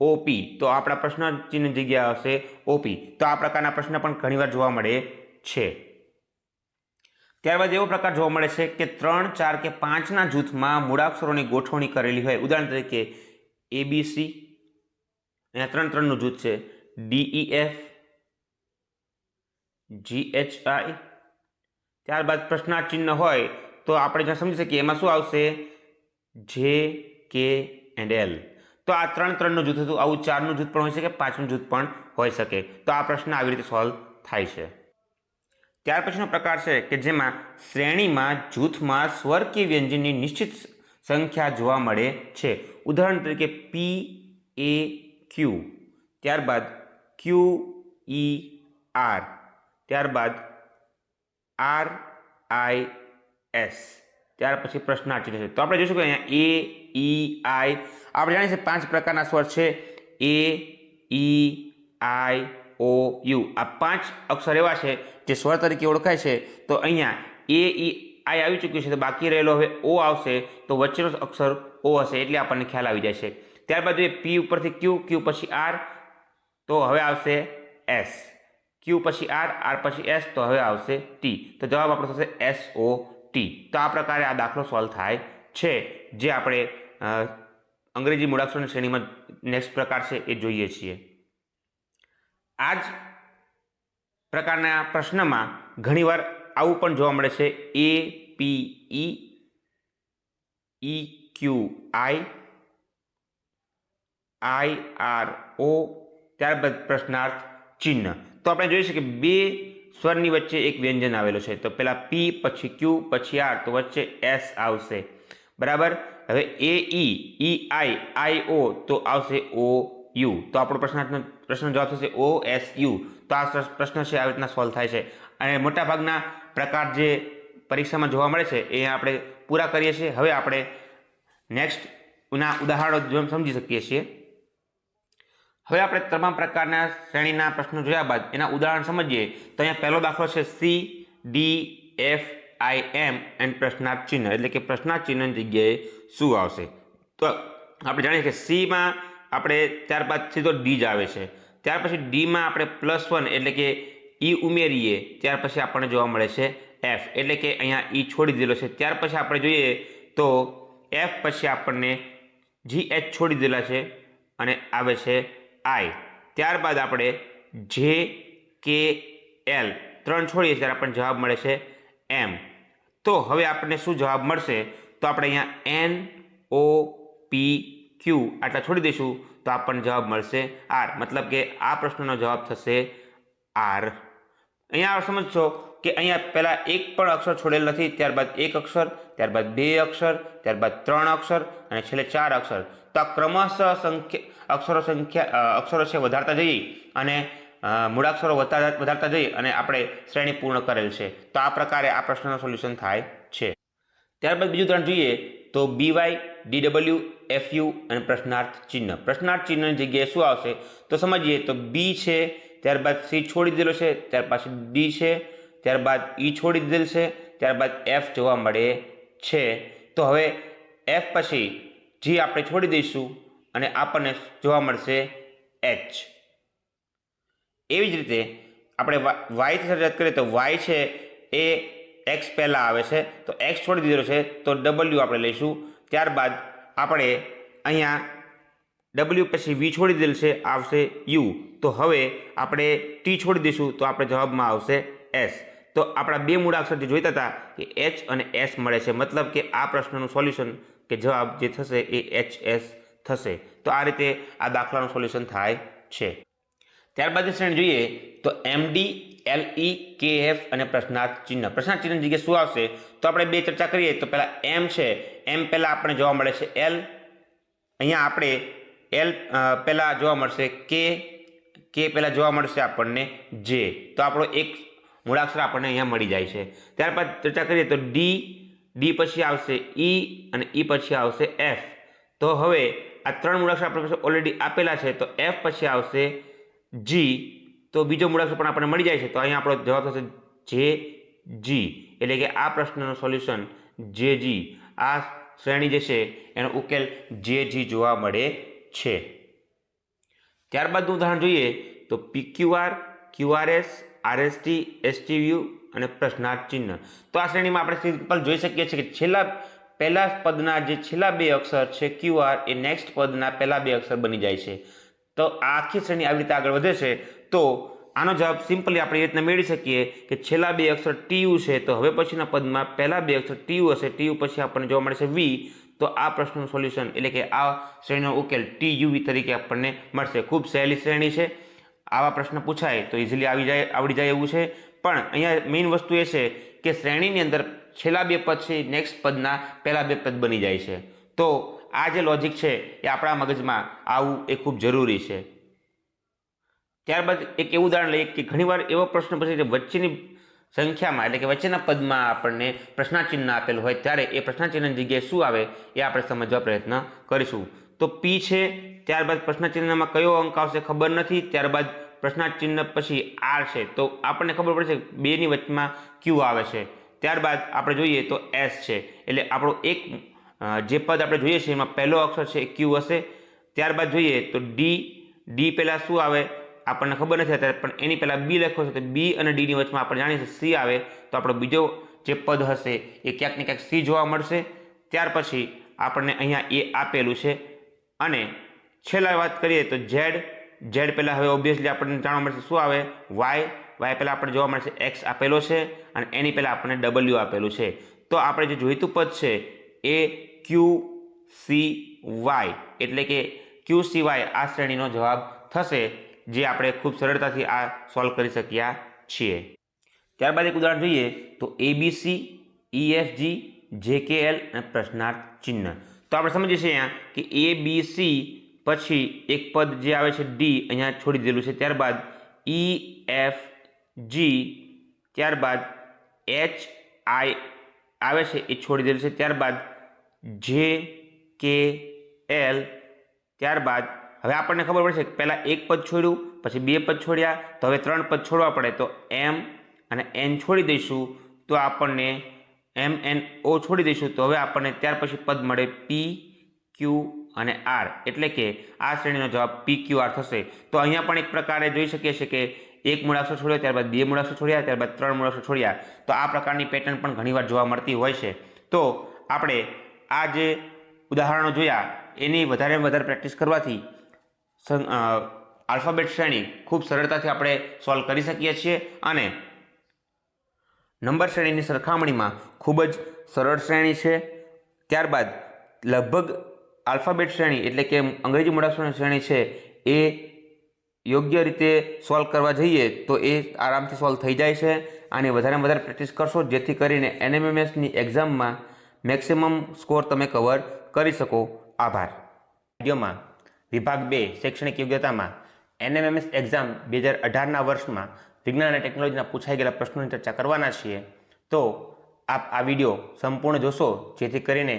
OP. તો આપણા પ્રશ્નાર્થ ચિહ્ન જગ્યા હશે OP. તો આ પ્રકારના પ્રશ્ન પણ ઘણીવાર જોવા મળે છે. ત્યારબાદ એવો પ્રકાર જોવા મળે છે કે 3, 4 કે 5ના જૂથમાં મૂળાક્ષરોની ગોઠવણી કરેલી હોય. ઉદાહરણ તરીકે ABC, અહીંયા 3 નું જૂથ છે, DEF, GHI, ત્યારબાદ પ્રશ્નાર્થ ચિહ્ન હોય તો આપણે જ્યાં સમજી શકીએ એમાં શું આવશે J, K and L. તો આ 3 નું જૂથ હતું. આવું 4નું જૂથ પણ હોઈ શકે, 5નું જૂથ પણ હોઈ શકે. તો આ પ્રશ્ન આવી રીતે સોલ્વ થાય છે. ત્યાર પછીનો પ્રકાર છે કે જેમાં શ્રેણીમાં જૂથમાં સ્વર કે વ્યંજનની નિશ્ચિત સંખ્યા જોવા મળે છે. ઉદાહરણ તરીકે PAQ, ત્યારબાદ QER, ત્યારબાદ RIS, ત્યાર પછી પ્રશ્નાર્થ ચિહ્ન છે. તો આપણે જોઈશું કે અહીંયા A, E, I આપણે જાણીએ છીએ 5 પ્રકારના સ્વર છે. A, E, I, O, U. આ 5 અક્ષર એવા છે જે સ્વર તરીકે ઓળખાય છે. તો અહીંયા A, E, I આવી ચૂક્યું છે, તો બાકી રહેલો હવે O આવશે. તો વચ્ચેનો અક્ષર O હશે એટલે આપણને ખ્યાલ આવી જાય છે. ત્યારબાદ જોઈએ P ઉપરથી Q, Q પછી R, તો હવે આવશે S, Q પછી R પછી S, તો હવે આવશે T. તો જવાબ આપણો થશે SOT. તો આ પ્રકારે આ દાખલો સોલ્વ થાય છે, જે આપણે અંગ્રેજી મૂળાક્ષરોની શ્રેણીમાં નેક્સ્ટ પ્રકાર છે એ જોઈએ છીએ. આ જ પ્રકારના પ્રશ્નમાં ઘણીવાર આવું પણ જોવા મળે છે APE, EQI, IRO, ત્યારબાદ પ્રશ્નાર્થ ચિહ્ન. તો આપણે જોઈ શકીએ 2 સ્વરની વચ્ચે એક વ્યંજન આવેલું છે, તો પહેલાં પી, પછી ક્યુ, પછી આર, તો વચ્ચે એસ આવશે, બરાબર. હવે એ ઈ આઈ ઓ, તો આવશે ઓ યુ. તો આપણો પ્રશ્નનો જવાબ થશે ઓ એસ યુ. તો આ પ્રશ્ન છે આવી રીતના સોલ્વ થાય છે. અને મોટાભાગના પ્રકાર જે પરીક્ષામાં જોવા મળે છે એ આપણે પૂરા કરીએ છીએ. હવે આપણે નેક્સ્ટના ઉદાહરણો સમજી શકીએ છીએ. હવે આપણે તમામ પ્રકારના શ્રેણીના પ્રશ્નો જોયા બાદ એના ઉદાહરણ સમજીએ. તો અહીંયા પહેલો દાખલો છે C D F I M and પ્રશ્નાર્થ ચિહ્ન, એટલે કે પ્રશ્નાર્થ ચિહ્નની જગ્યાએ શું આવશે. તો આપણે જાણીએ કે સીમાં આપણે ત્યારબાદ સીધો ડી જ આવે છે. ત્યાર પછી ડીમાં આપણે +1 એટલે કે ઈ ઉમેરીએ, ત્યાર પછી આપણને જોવા મળે છે એફ, એટલે કે અહીંયા ઈ છોડી દીધેલો છે. ત્યાર પછી આપણે જોઈએ તો એફ પછી આપણને GH છોડી દીધેલા છે અને આવે છે આઈ. ત્યારબાદ આપણે જે કે એલ 3 છોડીએ ત્યારે આપણને જવાબ મળે છે એમ. તો હવે આપણને શું જવાબ મળશે, તો આપણે અહીંયા NOP Q આટલા છોડી દઈશું તો આપણને જવાબ મળશે આર. મતલબ કે આ પ્રશ્નનો જવાબ થશે આર. અહીંયા સમજશો કે અહીંયા પહેલા એક પણ અક્ષર છોડેલ નથી, ત્યારબાદ એક અક્ષર, ત્યારબાદ 2 અક્ષર, ત્યારબાદ 3 અક્ષર અને છેલ્લે 4 અક્ષર. તો આ ક્રમશઃ અક્ષરો છે વધારતા જઈ અને મૂળાક્ષરો વધારતા જઈ અને આપણે શ્રેણી પૂર્ણ કરેલ છે. તો આ પ્રકારે આ પ્રશ્નનું સોલ્યુશન થાય છે. ત્યારબાદ બીજું ઉદાહરણ જોઈએ તો BY DW FU અને પ્રશ્નાર્થ ચિહ્ન. પ્રશ્નાર્થ ચિહ્નની જગ્યાએ શું આવશે તો સમજીએ. તો બી છે, ત્યારબાદ સી છોડી દીધેલો છે, ત્યાર પછી ડી છે, ત્યારબાદ ઈ છોડી દીધેલ છે, ત્યારબાદ એફ જોવા મળે છે. તો હવે એફ પછી જી આપણે છોડી દઈશું અને આપણને જોવા મળશે એચ. એવી જ રીતે આપણે વાયથી શરૂઆત કરીએ તો વાય છે એ એક્સ પહેલાં આવે છે, તો એક્સ છોડી દીધેલો છે તો ડબલ્યુ આપણે લઈશું. ત્યારબાદ આપણે અહીંયા ડબલ્યુ પછી વી છોડી દીધેલ છે, આવશે યુ. તો હવે આપણે ટી છોડી દઈશું તો આપણે જવાબમાં આવશે એસ. તો આપણા બે મૂળાક્ષર જે જોઈતા હતા કે એચ અને એસ મળે છે, મતલબ કે આ પ્રશ્નનું સોલ્યુશન કે જવાબ જે થશે એ HS થશે. તો આ રીતે આ દાખલાનું સોલ્યુશન થાય છે. ત્યારબાદ શ્રેણી જોઈએ તો MD LE KF અને પ્રશ્નાર્થ ચિહ્ન. પ્રશ્નાર્થ ચિહ્નની જગ્યાએ શું આવશે તો આપણે બે ચર્ચા કરીએ. તો પહેલા એમ છે, એમ પહેલા આપણે જોવા મળે છે એલ. અહીંયા આપણે એલ પહેલા જોવા મળશે કે પહેલા જોવા મળશે આપણને જે. તો આપણો એક મૂળાક્ષર આપણને અહીંયા મળી જાય છે. ત્યારબાદ ચર્ચા કરીએ તો ડી પછી આવશે ઈ અને ઈ પછી આવશે એફ. તો હવે આ 3 મૂળાક્ષર આપણે ઓલરેડી આપેલા છે, તો એફ પછી આવશે જી. તો બીજો મૂળાક્ષર પણ આપણને મળી જાય છે, તો અહીંયા આપણો જવાબ થશે જે જી. એટલે કે આ પ્રશ્નનું સોલ્યુશન જે જી. આ શ્રેણી જે છે એનો ઉકેલ જે જી જોવા મળે છે. ત્યારબાદનું ઉદાહરણ જોઈએ તો PQR QRS RST STU અને પ્રશ્નાર્થ ચિહ્ન. તો આ શ્રેણીમાં આપણે સિમ્પલ જોઈ શકીએ છીએ કે પહેલા પદના જે છેલ્લા 2 અક્ષર છે QR એ નેક્સ્ટ પદના પહેલા 2 અક્ષર બની જાય છે. તો આ આખી શ્રેણી આવી રીતે આગળ વધે છે. તો આનો જવાબ સિમ્પલી આપણે એ રીતના મેળવી શકીએ કે છેલ્લા 2 અક્ષર TU છે, તો હવે પછીના પદમાં પહેલા 2 અક્ષર TU હશે, TU પછી આપણને જોવા મળે છે V. તો આ પ્રશ્નનું સોલ્યુશન એટલે કે આ શ્રેણીનો ઉકેલ TUV તરીકે આપણને મળશે. ખૂબ સહેલી શ્રેણી છે. આવા પ્રશ્ન પૂછાય તો ઇઝીલી આવડી જાય એવું છે. પણ અહીંયા મેઇન વસ્તુ એ છે કે શ્રેણીની અંદર છેલ્લા 2 પદ છે નેક્સ્ટ પદના પહેલા 2 પદ બની જાય છે. તો આ જે લોજિક છે એ આપણા મગજમાં આવવું એ ખૂબ જરૂરી છે. ત્યારબાદ એક એવું ઉદાહરણ લઈએ કે ઘણીવાર એવો પ્રશ્ન પૂછે કે વચ્ચેની સંખ્યામાં એટલે કે વચ્ચેના પદમાં આપણને પ્રશ્નાર્થ ચિહ્ન આપેલું હોય ત્યારે એ પ્રશ્નાર્થ ચિહ્નની જગ્યાએ શું આવે એ આપણે સમજવા પ્રયત્ન કરીશું. તો પી છે, ત્યારબાદ પ્રશ્નાર્થ ચિહ્નમાં કયો અંક આવશે ખબર નથી, ત્યારબાદ પ્રશ્નાર્થ ચિહ્ન પછી આર છે, તો આપણને ખબર પડશે કે 2ની વચમાં ક્યુ આવે છે. ત્યારબાદ આપણે જોઈએ તો એસ છે, એટલે આપણો એક જે પદ આપણે જોઈએ છીએ એમાં પહેલો અક્ષર છે ક્યુ હશે. ત્યારબાદ જોઈએ તો ડી પહેલાં શું આવે આપણને ખબર નથી અત્યારે, પણ એની પહેલાં બી લખ્યો છે, તો બી અને ડીની વચમાં આપણે જાણીએ છીએ સી આવે. તો આપણો બીજો જે પદ હશે એ ક્યાંક ને ક્યાંક સી જોવા મળશે. ત્યાર પછી આપણને અહીંયા એ આપેલું છે. અને છેલ્લા વાત કરીએ તો ઝેડ પહેલાં હવે ઓબ્વિયસલી આપણને જાણવા મળશે શું આવે વાય પહેલાં આપણે જોવા મળશે એક્સ આપેલો છે અને એની પહેલાં આપણને ડબલ્યુ આપેલું છે. તો આપણે જે જોઈતું પદ છે એ QCY એટલે કે QCY આ શ્રેણીનો જવાબ થશે, જે આપણે ખૂબ સરળતાથી આ સોલ્વ કરી શક્યા છીએ. ત્યારબાદ એક ઉદાહરણ જોઈએ તો ABC, EFG, JKL અને પ્રશ્નાર્થ ચિહ્ન. તો આપણે સમજીએ છીએ અહીંયા કે ABC પછી એક પદ જે આવે છે D અહીંયા છોડી દીધેલું છે, ત્યારબાદ EFG, ત્યારબાદ HI આવે છે એ છોડી દીધેલું છે, ત્યારબાદ JKL, ત્યારબાદ હવે આપણને ખબર પડશે કે પહેલાં એક પદ છોડ્યું, પછી બે પદ છોડ્યા, તો હવે ત્રણ પદ છોડવા પડે, તો M અને N છોડી દઈશું તો આપણને MNO છોડી દઈશું તો હવે આપણને ત્યાર પછી પદ મળે P, Q અને R, એટલે કે આ શ્રેણીનો જવાબ PQR થશે. તો અહીંયા પણ એક પ્રકારે જોઈ શકીએ છીએ કે એક મૂળાક્ષર છોડ્યો, ત્યારબાદ બે મૂળાક્ષર છોડ્યા, ત્યારબાદ ત્રણ મૂળાક્ષર છોડ્યા. તો આ પ્રકારની પેટર્ન પણ ઘણીવાર જોવા મળતી હોય છે. તો આપણે આ જે ઉદાહરણો જોયા એની વધારે પ્રેક્ટિસ કરવાથી આલ્ફાબેટ શ્રેણી ખૂબ સરળતાથી આપણે સોલ્વ કરી શકીએ છીએ અને નંબર શ્રેણીની સરખામણીમાં ખૂબ જ સરળ શ્રેણી છે. ત્યારબાદ લગભગ આલ્ફાબેટ શ્રેણી એટલે કે અંગ્રેજી મૂળાક્ષરની શ્રેણી છે એ યોગ્ય રીતે સોલ્વ કરવા જઈએ તો એ આરામથી સોલ્વ થઈ જાય છે. આની વધારે પ્રેક્ટિસ કરશો જેથી કરીને NMMSની એક્ઝામમાં મેક્સિમમ સ્કોર તમે કવર કરી શકો. આભાર. વિડીયોમાં વિભાગ 2 શૈક્ષણિક યોગ્યતામાં NMMS એક્ઝામ 2018ના વર્ષમાં વિજ્ઞાન અને ટેકનોલોજીના પૂછાઈ ગયેલા પ્રશ્નોની ચર્ચા કરવાના છીએ. તો આપ આ વિડીયો સંપૂર્ણ જોશો જેથી કરીને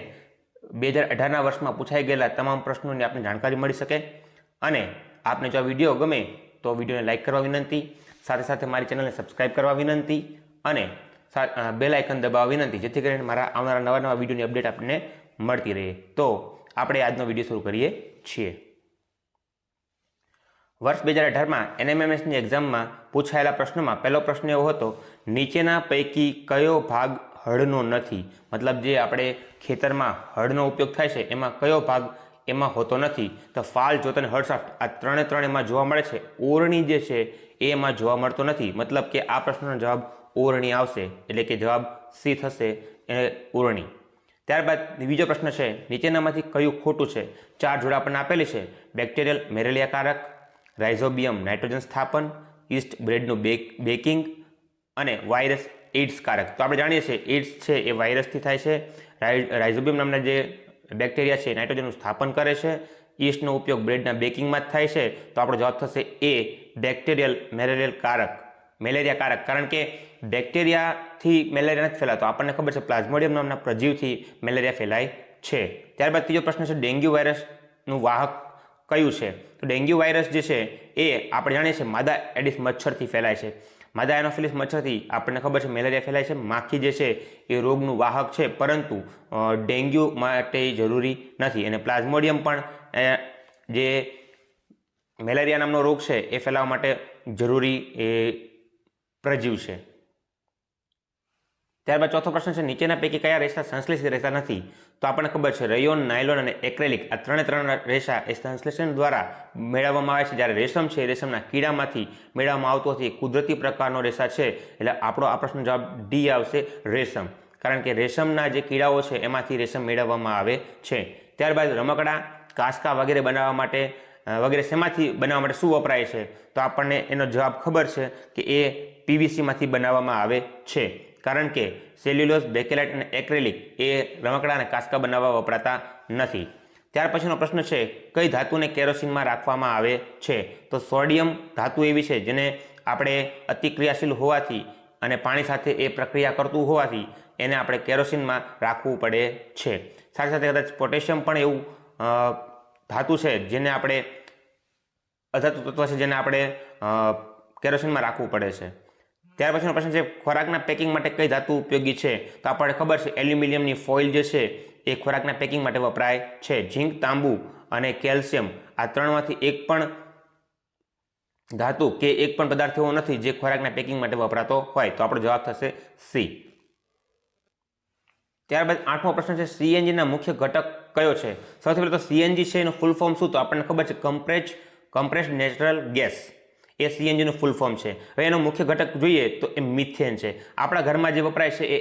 2018ના વર્ષમાં પૂછાઈ ગયેલા તમામ પ્રશ્નોની આપને જાણકારી મળી શકે. અને આપને જો આ વિડીયો ગમે તો વિડીયોને લાઇક કરવા વિનંતી, સાથે સાથે મારી ચેનલને સબસ્ક્રાઇબ કરવા વિનંતી અને બેલ આઇકન દબાવવા વિનંતી, જેથી કરીને મારા આવનારા નવા વિડીયોની અપડેટ આપણને મળતી રહે. તો આપણે આજનો વિડીયો શરૂ કરીએ છીએ. વર્ષ 2018માં NMMSની એક્ઝામમાં પૂછાયેલા પ્રશ્નોમાં પહેલો પ્રશ્ન એવો હતો, નીચેના પૈકી કયો ભાગ હળનો નથી? મતલબ જે આપણે ખેતરમાં હળનો ઉપયોગ થાય છે એમાં કયો ભાગ એમાં હોતો નથી? તો ફાલ, જોતન, હળસાફ્ટ આ ત્રણે એમાં જોવા મળે છે. ઓરણી જે છે એ એમાં જોવા મળતો નથી. મતલબ કે આ પ્રશ્નનો જવાબ ઓરણી આવશે, એટલે કે જવાબ સી થશે, એ ઓરણી. ત્યારબાદ બીજો પ્રશ્ન છે, નીચેનામાંથી કયું ખોટું છે? 4 જોડા આપણને આપેલી છે. બેક્ટેરિયલ મેલેરિયાકારક, રાઇઝોબિયમ નાઇટ્રોજન સ્થાપન, ઈસ્ટ બ્રેડનું બેકિંગ અને વાયરસ એઇડ્સ કારક. તો આપણે જાણીએ છીએ એઇડ્સ છે એ વાયરસથી થાય છે. રાઇઝોબિયમ નામના જે બેક્ટેરિયા છે નાઇટ્રોજનનું સ્થાપન કરે છે. ઈસ્ટનો ઉપયોગ બ્રેડના બેકિંગમાં જ થાય છે. તો આપણો જવાબ થશે એ, બેક્ટેરિયલ મેલેરિયાકારક. કારણ કે બેક્ટેરિયાથી મેલેરિયા નથી ફેલાતો. આપણને ખબર છે પ્લાઝ્મોડિયમ નામના પ્રજીવથી મેલેરિયા ફેલાય છે. ત્યારબાદ ત્રીજો પ્રશ્ન છે, ડેન્ગ્યુ વાયરસનું વાહક કયું છે? તો ડેન્ગ્યુ વાયરસ જે છે એ આપણે જાણીએ છીએ માદા એડિસ મચ્છરથી ફેલાય છે. માદા એનોફિલિસ મચ્છરથી આપણને ખબર છે મેલેરિયા ફેલાય છે. માખી જે છે એ રોગનું વાહક છે, પરંતુ ડેન્ગ્યુ માટે જરૂરી નથી. અને પ્લાઝ્મોડિયમ પણ જે મેલેરિયા નામનો રોગ છે એ ફેલાવવા માટે જરૂરી એ પ્રજીવ છે. ત્યારબાદ ચોથો પ્રશ્ન છે, નીચેના પૈકી કયા રેસા સંશ્લેષિત રેસા નથી? તો આપણને ખબર છે રેયોન, નાયલોન અને એક્રેલિક આ ત્રણ રેસા એ સંશ્લેષણ દ્વારા મેળવવામાં આવે છે. જ્યારે રેશમ છે રેશમના કીડામાંથી મેળવવામાં આવતો હતી કુદરતી પ્રકારનો રેસા છે. એટલે આપણો આ પ્રશ્નનો જવાબ ડી આવશે, રેશમ. કારણ કે રેશમના જે કીડાઓ છે એમાંથી રેશમ મેળવવામાં આવે છે. ત્યારબાદ રમકડા, કાંસકા વગેરે બનાવવા માટે શેમાંથી બનાવવા માટે શું વપરાય છે? તો આપણને એનો જવાબ ખબર છે કે એ PVCમાંથી બનાવવામાં આવે છે. કારણ કે સેલ્યુલોઝ, બેકેલાઇટ અને એક્રેલિક એ રમકડા અને કાંસકા બનાવવા વપરાતા નથી. ત્યાર પછીનો પ્રશ્ન છે, કઈ ધાતુને કેરોસીનમાં રાખવામાં આવે છે? તો સોડિયમ ધાતુ એવી છે જેને આપણે અતિક્રિયાશીલ હોવાથી અને પાણી સાથે એ પ્રક્રિયા કરતું હોવાથી એને આપણે કેરોસીનમાં રાખવું પડે છે. સાથે સાથે કદાચ પોટેશિયમ પણ એવું ધાતુ છે જેને આપણે અધાતુ તત્વ છે જેને આપણે કેરોસીનમાં રાખવું પડે છે. ત્યાર પછીનો પ્રશ્ન છે, ખોરાકના પેકિંગ માટે કઈ ધાતુ ઉપયોગી છે? તો આપણને ખબર છે એલ્યુમિનિયમની ફોઇલ જે છે એ ખોરાકના પેકિંગ માટે વપરાય છે. ઝીંક, તાંબુ અને કેલ્શિયમ આ ત્રણમાંથી એક પણ ધાતુ કે એક પણ પદાર્થ એવો નથી જે ખોરાકના પેકિંગ માટે વપરાતો હોય. તો આપણો જવાબ થશે સી. ત્યારબાદ 8મો પ્રશ્ન છે, CNGના મુખ્ય ઘટક કયો છે? સૌથી પહેલાં તો CNG છે એનું ફૂલ ફોર્મ શું? તો આપણને ખબર છે કમ્પ્રેસ્ડ નેચરલ ગેસ, એ CNGનું ફૂલ ફોર્મ છે. હવે એનો મુખ્ય ઘટક જોઈએ તો એ મિથેન છે. આપણા ઘરમાં જે વપરાય છે એ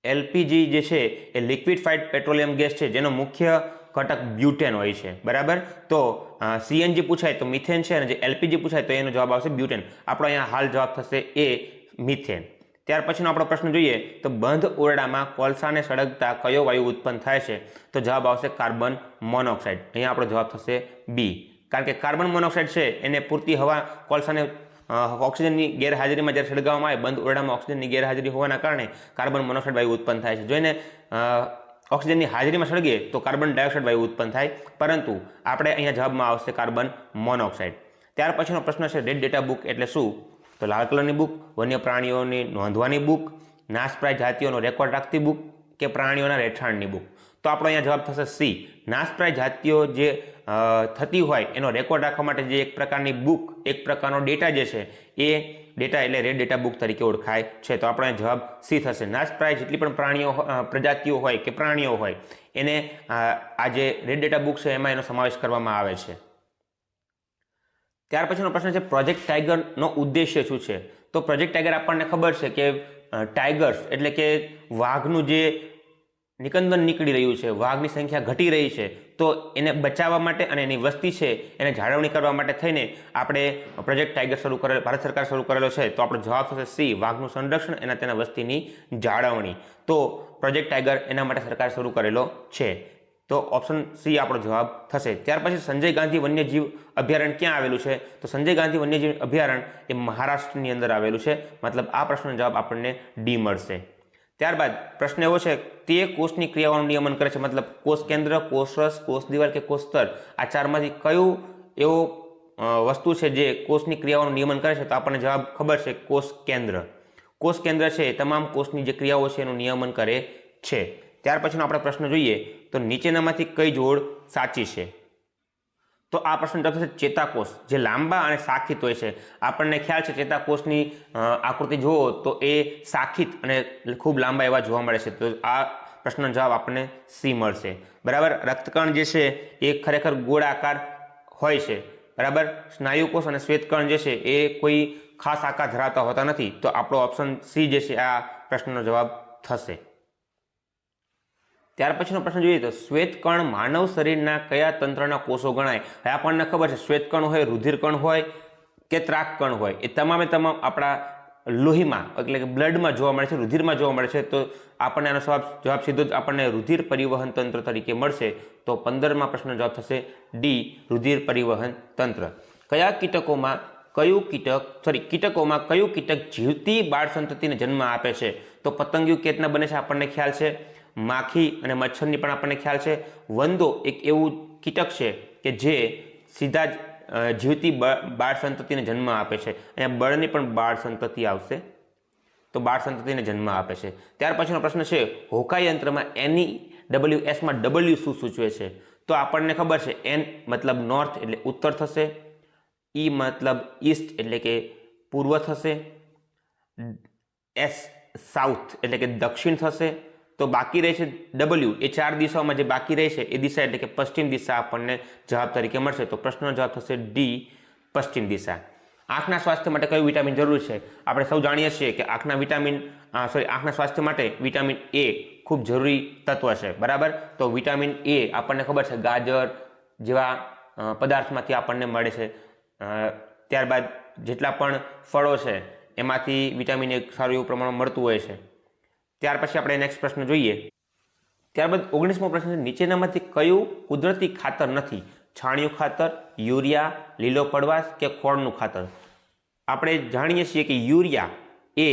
LPG જે છે એ લિક્વિફાઈડ પેટ્રોલિયમ ગેસ છે, જેનો મુખ્ય ઘટક બ્યુટેન હોય છે, બરાબર. તો સીએનજી પૂછાય તો મિથેન છે, અને જે એલપીજી પૂછાય તો એનો જવાબ આવશે બ્યુટેન. આપણો અહીંયા હાલ જવાબ થશે એ મિથેન. ત્યાર પછીનો આપણો પ્રશ્ન જોઈએ તો બંધ ઓરડામાં કોલસાને સળગતા કયો વાયુ ઉત્પન્ન થાય છે? તો જવાબ આવશે કાર્બન મોનોક્સાઇડ. અહીંયા આપણો જવાબ થશે બી. કારણ કે કાર્બન મોનોક્સાઇડ છે એને પૂરતી હવા કોલસાને ઓક્સિજનની ગેરહાજરીમાં જ્યારે સળગાવવામાં આવે, બંધ ઓરડામાં ઓક્સિજનની ગેરહાજરી હોવાના કારણે કાર્બન મોનોક્સાઇડ વાયુ ઉત્પન્ન થાય છે. જો એને ઓક્સિજનની હાજરીમાં સળગીએ તો કાર્બન ડાયોક્સાઇડ વાયુ ઉત્પન્ન થાય, પરંતુ આપણે અહીંયા જવાબમાં આવશે કાર્બન મોનોક્સાઇડ. ત્યાર પછીનો પ્રશ્ન છે રેડ ડેટા બુક એટલે શું? તો લાલ કલરની બુક, વન્ય પ્રાણીઓની નોંધવાની બુક, નાશપ્રાય જાતિઓનો રેકોર્ડ રાખતી બુક કે પ્રાણીઓના રહેઠાણની બુક? તો આપણો અહીંયા જવાબ થશે સી. નાશપ્રાય જાતિઓ જે થતી હોય એનો રેકોર્ડ રાખવા માટે જે એક પ્રકારની બુક, એક પ્રકારનો ડેટા જે છે એ ડેટા એટલે રેડ ડેટા બુક તરીકે ઓળખાય છે. તો આપણો જવાબ સી થશે. નાશપ્રાય જેટલી પણ પ્રાણીઓ પ્રજાતિઓ હોય કે પ્રાણીઓ હોય એને આ જે રેડ ડેટા બુક છે એમાં એનો સમાવેશ કરવામાં આવે છે. ત્યાર પછીનો પ્રશ્ન છે પ્રોજેક્ટ ટાઈગરનો ઉદ્દેશ્ય શું છે? તો પ્રોજેક્ટ ટાઈગર આપણને ખબર છે કે ટાઈગર્સ એટલે કે વાઘનું જે નિકંદન નીકળી રહ્યું છે, વાઘની સંખ્યા ઘટી રહી છે, તો એને બચાવવા માટે અને એની વસ્તી છે એને જાળવણી કરવા માટે થઈને આપણે પ્રોજેક્ટ ટાઈગર શરૂ કરેલો, ભારત સરકાર શરૂ કરેલો છે. તો આપણો જવાબ થશે સી, વાઘનું સંરક્ષણ અને તેના વસ્તીની જાળવણી. તો પ્રોજેક્ટ ટાઈગર એના માટે સરકાર શરૂ કરેલો છે. તો ઓપ્શન સી આપણો જવાબ થશે. ત્યાર પછી સંજય ગાંધી વન્યજીવ અભયારણ્ય ક્યાં આવેલું છે? તો સંજય ગાંધી વન્યજીવ અભયારણ્ય એ મહારાષ્ટ્રની અંદર આવેલું છે. મતલબ આ પ્રશ્નનો જવાબ આપણને ડી મળશે. ત્યારબાદ પ્રશ્ન એવો છે તે કોષની ક્રિયાઓનું નિયમન કરે છે, મતલબ કોષ કેન્દ્ર, કોષ રસ, કોષ દિવાલ કે કોષ સ્તર, આ ચારમાંથી કયું એવો વસ્તુ છે જે કોષની ક્રિયાઓનું નિયમન કરે છે? તો આપણને જવાબ ખબર છે કોષ કેન્દ્ર. કોષ કેન્દ્ર છે એ તમામ કોષની જે ક્રિયાઓ છે એનું નિયમન કરે છે. ત્યાર પછીનો આપણે પ્રશ્ન જોઈએ તો નીચેનામાંથી કઈ જોડ સાચી છે? તો આ પ્રશ્ન જવાબ થશે ચેતાકોષ, જે લાંબા અને શાખિત હોય છે. આપણને ખ્યાલ છે ચેતાકોષની આકૃતિ જુઓ તો એ શાખિત અને ખૂબ લાંબા એવા જોવા મળે છે. તો આ પ્રશ્નનો જવાબ આપણને સી મળશે, બરાબર. રક્તકણ જે છે એ ખરેખર ગોળાકાર હોય છે, બરાબર. સ્નાયુકોષ અને શ્વેતકણ જે છે એ કોઈ ખાસ આકાર ધરાવતા હોતા નથી. તો આપણો ઓપ્શન સી જે છે આ પ્રશ્નનો જવાબ થશે. ત્યાર પછીનો પ્રશ્ન જોઈએ તો શ્વેતકણ માનવ શરીરના કયા તંત્રના કોષો ગણાય? હવે આપણને ખબર છે શ્વેતકણ હોય, રુધિરકણ હોય કે ત્રાકકણ હોય, એ તમામે તમામ આપણા લોહીમાં એટલે કે બ્લડમાં જોવા મળે છે, રુધિરમાં જોવા મળે છે. તો આપણને આનો જવાબ સીધો જ આપણને રુધિર પરિવહન તંત્ર તરીકે મળશે. તો 15મા પ્રશ્નનો જવાબ થશે ડી, રુધિર પરિવહન તંત્ર. કયા કીટકોમાં કીટકોમાં કયું કીટક જીવતી બાળ સંતતિને જન્મ આપે છે? તો પતંગિયું કેતના બને છે આપણને ખ્યાલ છે, માખી અને મચ્છરની પણ આપણને ખ્યાલ છે, વંદો એક એવું કીટક છે કે જે સીધા જ જીવતી બાળ સંતતિને જન્મ આપે છે. અહીંયા બળની પણ બાળ સંતતિ આવશે, તો બાળ સંતતિને જન્મ આપે છે. ત્યાર પછીનો પ્રશ્ન છે હોકા યંત્રમાં NEWSમાં W શું સૂચવે છે? તો આપણને ખબર છે N મતલબ નોર્થ એટલે ઉત્તર થશે, E મતલબ ઈસ્ટ એટલે કે પૂર્વ થશે, S સાઉથ એટલે કે દક્ષિણ થશે. તો બાકી રહે છે W, એ 4 દિશાઓમાં જે બાકી રહે છે એ દિશા એટલે કે પશ્ચિમ દિશા આપણને જવાબ તરીકે મળશે. તો પ્રશ્નનો જવાબ થશે ડી, પશ્ચિમ દિશા. આંખના સ્વાસ્થ્ય માટે કયું વિટામિન જરૂરી છે? આપણે સૌ જાણીએ છીએ કે આંખના સ્વાસ્થ્ય માટે વિટામિન એ ખૂબ જરૂરી તત્વ છે, બરાબર. તો વિટામિન એ આપણને ખબર છે ગાજર જેવા પદાર્થમાંથી આપણને મળે છે. ત્યારબાદ જેટલા પણ ફળો છે એમાંથી વિટામિન એ સારું એવું પ્રમાણમાં મળતું હોય છે. ત્યાર પછી આપણે નેક્સ્ટ પ્રશ્ન જોઈએ. ત્યારબાદ 19મો પ્રશ્ન છે નીચેનામાંથી કયું કુદરતી ખાતર નથી? છાણિયું ખાતર, યુરિયા, લીલો પડવાશ કે ખોળનું ખાતર? આપણે જાણીએ છીએ કે યુરિયા એ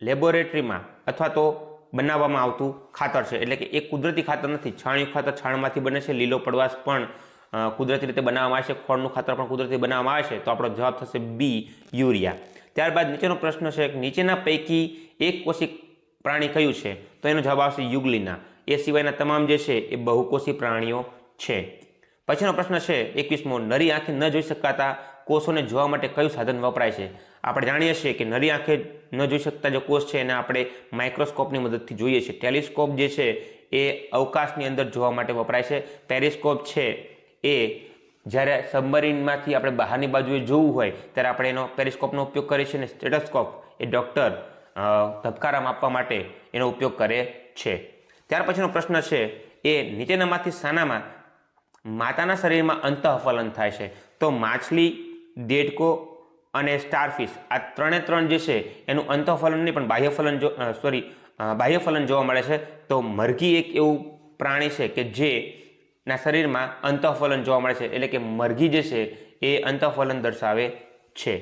લેબોરેટરીમાં અથવા તો બનાવવામાં આવતું ખાતર છે, એટલે કે એ કુદરતી ખાતર નથી. છાણિયું ખાતર છાણમાંથી બને છે, લીલો પડવાશ પણ કુદરતી રીતે બનાવવામાં આવે છે, ખોળનું ખાતર પણ કુદરતી બનાવવામાં આવે છે. તો આપણો જવાબ થશે બી, યુરિયા. ત્યારબાદ નીચેનો પ્રશ્ન છે નીચેના પૈકી એક કોષી પ્રાણી કયું છે? તો એનો જવાબ આવશે યુગ્લિના. એ સિવાયના તમામ જે છે એ બહુકોષી પ્રાણીઓ છે. પછીનો પ્રશ્ન છે 21મો, નરી આંખે ન જોઈ શકાતા કોષોને જોવા માટે કયું સાધન વપરાય છે? આપણે જાણીએ છીએ કે નરી આંખે ન જોઈ શકતા જે કોષ છે એને આપણે માઇક્રોસ્કોપની મદદથી જોઈએ છીએ. ટેલિસ્કોપ જે છે એ અવકાશની અંદર જોવા માટે વપરાય છે. પેરિસ્કોપ છે એ જ્યારે સબમરીનમાંથી આપણે બહારની બાજુએ જોવું હોય ત્યારે આપણે એનો પેરિસ્કોપનો ઉપયોગ કરીએ છીએ. અને સ્ટેથોસ્કોપ એ ડૉક્ટર ધબકારા માપવા માટે એનો ઉપયોગ કરે છે. ત્યાર પછીનો પ્રશ્ન છે એ નીચેનામાંથી શાનામાં માતાના શરીરમાં અંતઃફલન થાય છે? તો માછલી, દેડકો અને સ્ટારફિશ આ ત્રણ જે છે એનું અંતઃફલન નહીં પણ બાહ્યફલન જોવા મળે છે. તો મરઘી એક એવું પ્રાણી છે કે જેના શરીરમાં અંતઃફલન જોવા મળે છે, એટલે કે મરઘી જે છે એ અંતઃફલન દર્શાવે છે.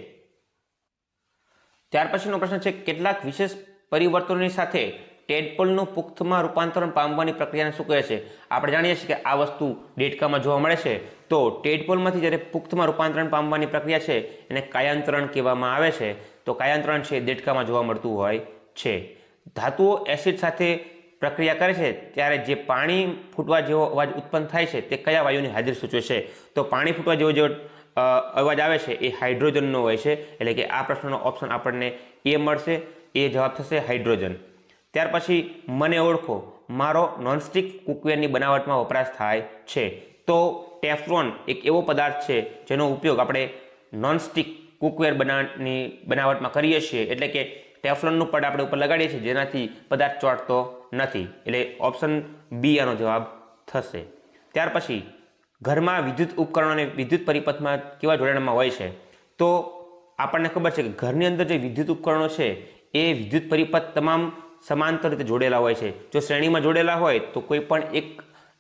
ત્યાર પછીનો પ્રશ્ન છે કેટલાક વિશેષ પરિવર્તનોની સાથે ટેડપોલનું પુખ્તમાં રૂપાંતરણ પામવાની પ્રક્રિયાને શું કહે છે? આપણે જાણીએ છીએ કે આ વસ્તુ દેડકામાં જોવા મળે છે. તો ટેડપોલમાંથી જ્યારે પુખ્તમાં રૂપાંતરણ પામવાની પ્રક્રિયા છે એને કાયાંતરણ કહેવામાં આવે છે. તો કાયાંતરણ છે દેડકામાં જોવા મળતું હોય છે. ધાતુઓ એસિડ સાથે પ્રક્રિયા કરે છે ત્યારે જે પાણી ફૂટવા જેવો અવાજ ઉત્પન્ન થાય છે તે કયા વાયુની હાજરી સૂચવે છે? તો પાણી ફૂટવા જેવો અવાજ આવે છે એ હાઇડ્રોજનનો હોય છે, એટલે કે આ પ્રશ્નનો ઓપ્શન આપણને એ મળશે. એ જવાબ થશે હાઇડ્રોજન. ત્યાર પછી મને ઓળખો, મારો નોનસ્ટિક કુકવેરની બનાવટમાં વપરાશ થાય છે. તો ટેફ્લોન એક એવો પદાર્થ છે જેનો ઉપયોગ આપણે નોનસ્ટિક કુકવેર બનાવટમાં કરીએ છીએ, એટલે કે ટેફ્લોનનું પડ આપણે ઉપર લગાડીએ છીએ જેનાથી પદાર્થ ચોંટતો નથી, એટલે ઓપ્શન બી આનો જવાબ થશે. ત્યાર પછી ઘરમાં વિદ્યુત ઉપકરણો અને વિદ્યુત પરિપથમાં કેવા જોડાણમાં હોય છે? તો આપણને ખબર છે કે ઘરની અંદર જે વિદ્યુત ઉપકરણો છે એ વિદ્યુત પરિપથ તમામ સમાંતર રીતે જોડેલા હોય છે. જો શ્રેણીમાં જોડેલા હોય તો કોઈ પણ એક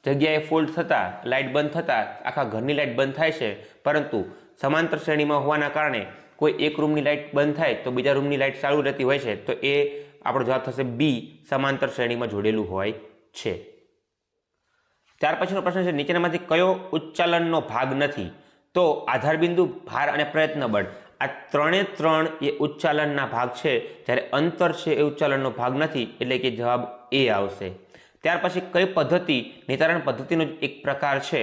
જગ્યાએ ફોલ્ટ થતાં લાઇટ બંધ થતાં આખા ઘરની લાઇટ બંધ થાય છે, પરંતુ સમાંતર શ્રેણીમાં હોવાના કારણે કોઈ એક રૂમની લાઇટ બંધ થાય તો બીજા રૂમની લાઇટ ચાલુ રહેતી હોય છે. તો એ આપણો જવાબ થશે બી, સમાંતર શ્રેણીમાં જોડેલું હોય છે. ત્યાર પછીનો પ્રશ્ન છે નીચેનામાંથી કયો ઉચ્ચાલનનો ભાગ નથી? તો આધારબિંદુ, ભાર અને પ્રયત્ન બળ આ ત્રણ એ ઉચ્ચાલનના ભાગ છે, જ્યારે અંતર છે એ ઉચ્ચાલનનો ભાગ નથી, એટલે કે જવાબ એ આવશે. ત્યાર પછી કઈ પદ્ધતિ નિતારણ પદ્ધતિનો એક પ્રકાર છે?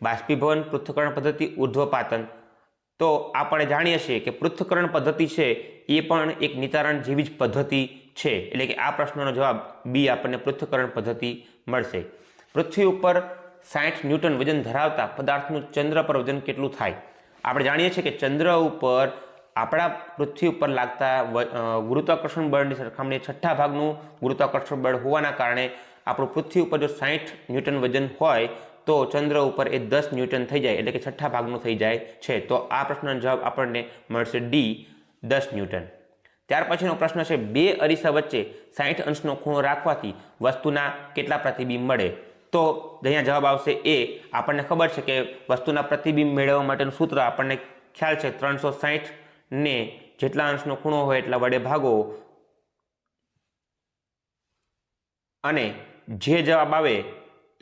બાષ્પીભવન, પૃથ્થકરણ પદ્ધતિ, ઉર્ધ્વપાતન. તો આપણે જાણીએ છીએ કે પૃથ્થકરણ પદ્ધતિ છે એ પણ એક નિતારણ જેવી જ પદ્ધતિ છે, એટલે કે આ પ્રશ્નનો જવાબ બી આપણને પૃથ્થકરણ પદ્ધતિ મળશે. પૃથ્વી ઉપર 60 ન્યૂટન વજન ધરાવતા પદાર્થનું ચંદ્ર પર વજન કેટલું થાય? આપણે જાણીએ છીએ કે ચંદ્ર ઉપર આપણા પૃથ્વી ઉપર લાગતા ગુરુત્વાકર્ષણ બળની સરખામણીએ 6ઠ્ઠા ભાગનું ગુરુત્વાકર્ષણ બળ હોવાના કારણે આપણું પૃથ્વી ઉપર જો 60 ન્યૂટન વજન હોય તો ચંદ્ર ઉપર એ 10 ન્યૂટન થઈ જાય, એટલે કે 6ઠ્ઠા ભાગનું થઈ જાય છે. તો આ પ્રશ્નનો જવાબ આપણને મળશે ડી, 10 ન્યૂટન. ત્યાર પછીનો પ્રશ્ન છે બે અરીસા વચ્ચે 60 અંશનો ખૂણો રાખવાથી વસ્તુના કેટલા પ્રતિબિંબ મળે? તો અહીંયા જવાબ આવશે એ. આપણને ખબર છે કે વસ્તુના પ્રતિબિંબ મેળવવા માટેનું સૂત્ર આપણને ખ્યાલ છે 360 ને જેટલા અંશનો ખૂણો હોય એટલા વડે ભાગો, અને જે જવાબ આવે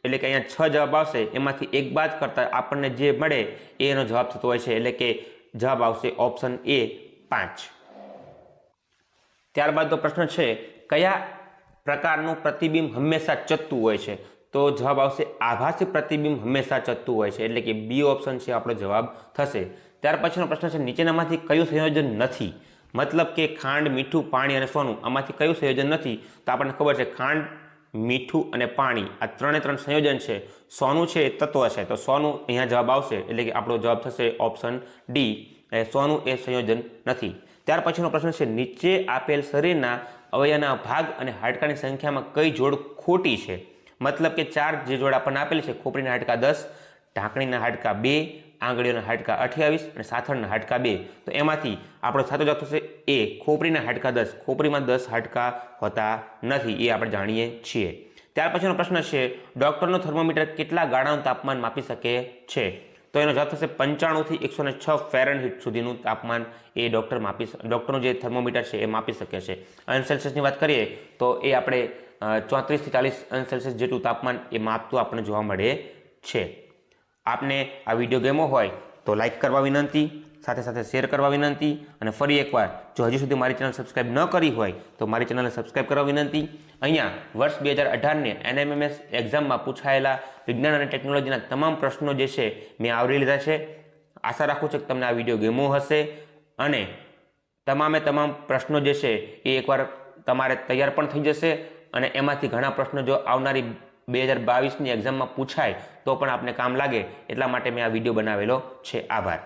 એટલે કે અહીંયા 6 જવાબ આવશે એમાંથી એક બાદ કરતા આપણને જે મળે એનો જવાબ થતો હોય છે, એટલે કે જવાબ આવશે ઓપ્શન એ, 5. ત્યારબાદનો પ્રશ્ન છે કયા પ્રકારનું પ્રતિબિંબ હંમેશા ચત્તું હોય છે? તો જવાબ આવશે આભાસી પ્રતિબિંબ હંમેશા ચત્તું હોય છે, એટલે કે બી ઓપ્શન છે આપણો જવાબ થશે. ત્યાર પછીનો પ્રશ્ન છે નીચેનામાંથી કયું સંયોજન નથી? મતલબ કે ખાંડ, મીઠું, પાણી અને સોનું, આમાંથી કયું સંયોજન નથી? તો આપણને ખબર છે ખાંડ, મીઠું અને પાણી આ ત્રણ સંયોજન છે. સોનું છે એ તત્વ છે, તો સોનું અહીંયા જવાબ આવશે, એટલે કે આપણો જવાબ થશે ઓપ્શન ડી, સોનું એ સંયોજન નથી. ત્યાર પછીનો પ્રશ્ન છે નીચે આપેલ શરીરના અવયવના ભાગ અને હાડકાની સંખ્યામાં કઈ જોડ ખોટી છે? મતલબ કે 4 જે જોડ આપણને આપેલી છે, ખોપરીના હાડકા 10, ઢાંકણીના હાડકા 2, આંગળીઓના હાડકા 28 અને સાથળના હાડકા 2. તો એમાંથી આપણો સાચો જવાબ થશે એ, ખોપરીના હાડકા 10. ખોપરીમાં 10 હાડકા હોતા નથી, એ આપણે જાણીએ છીએ. ત્યાર પછીનો પ્રશ્ન છે ડોક્ટરનો થર્મોમીટર કેટલા ગાળાનું તાપમાન માપી શકે છે? તો એનો જવાબ થશે 95 થી 106 ફેરનહીટ સુધીનું તાપમાન એ ડોક્ટરનું જે થર્મોમીટર છે એ માપી શકે છે. અંશ સેલ્સિયસની વાત કરીએ તો એ આપણે 34 થી 40 અંશ સેલ્સિયસ જેટલું તાપમાન એ માપતું આપણને જોવા મળે છે. આપને આ વિડીયો ગમ્યો હોય તો લાઇક કરવા વિનંતી, સાથે સાથે શેર કરવા વિનંતી, અને ફરી એકવાર જો હજી સુધી મારી ચેનલ સબસ્ક્રાઇબ ન કરી હોય તો મારી ચેનલને સબસ્ક્રાઇબ કરવા વિનંતી. અહીંયા વર્ષ 2018ને NMMS એક્ઝામમાં પૂછાયેલા વિજ્ઞાન અને ટેકનોલોજીના તમામ પ્રશ્નો જે છે મેં આવરી લીધા છે. આશા રાખું છું કે તમને આ વિડીયો ગમ્યો હશે, અને તમામ પ્રશ્નો જે છે એ એકવાર તમારે તૈયાર પણ થઈ જશે, અને એમાંથી ઘણા પ્રશ્નો જો આવનારી 2022ની એક્ઝામમાં પૂછાય તો પણ આપને કામ લાગે, એટલા માટે મેં આ વિડીયો બનાવેલો છે. આભાર.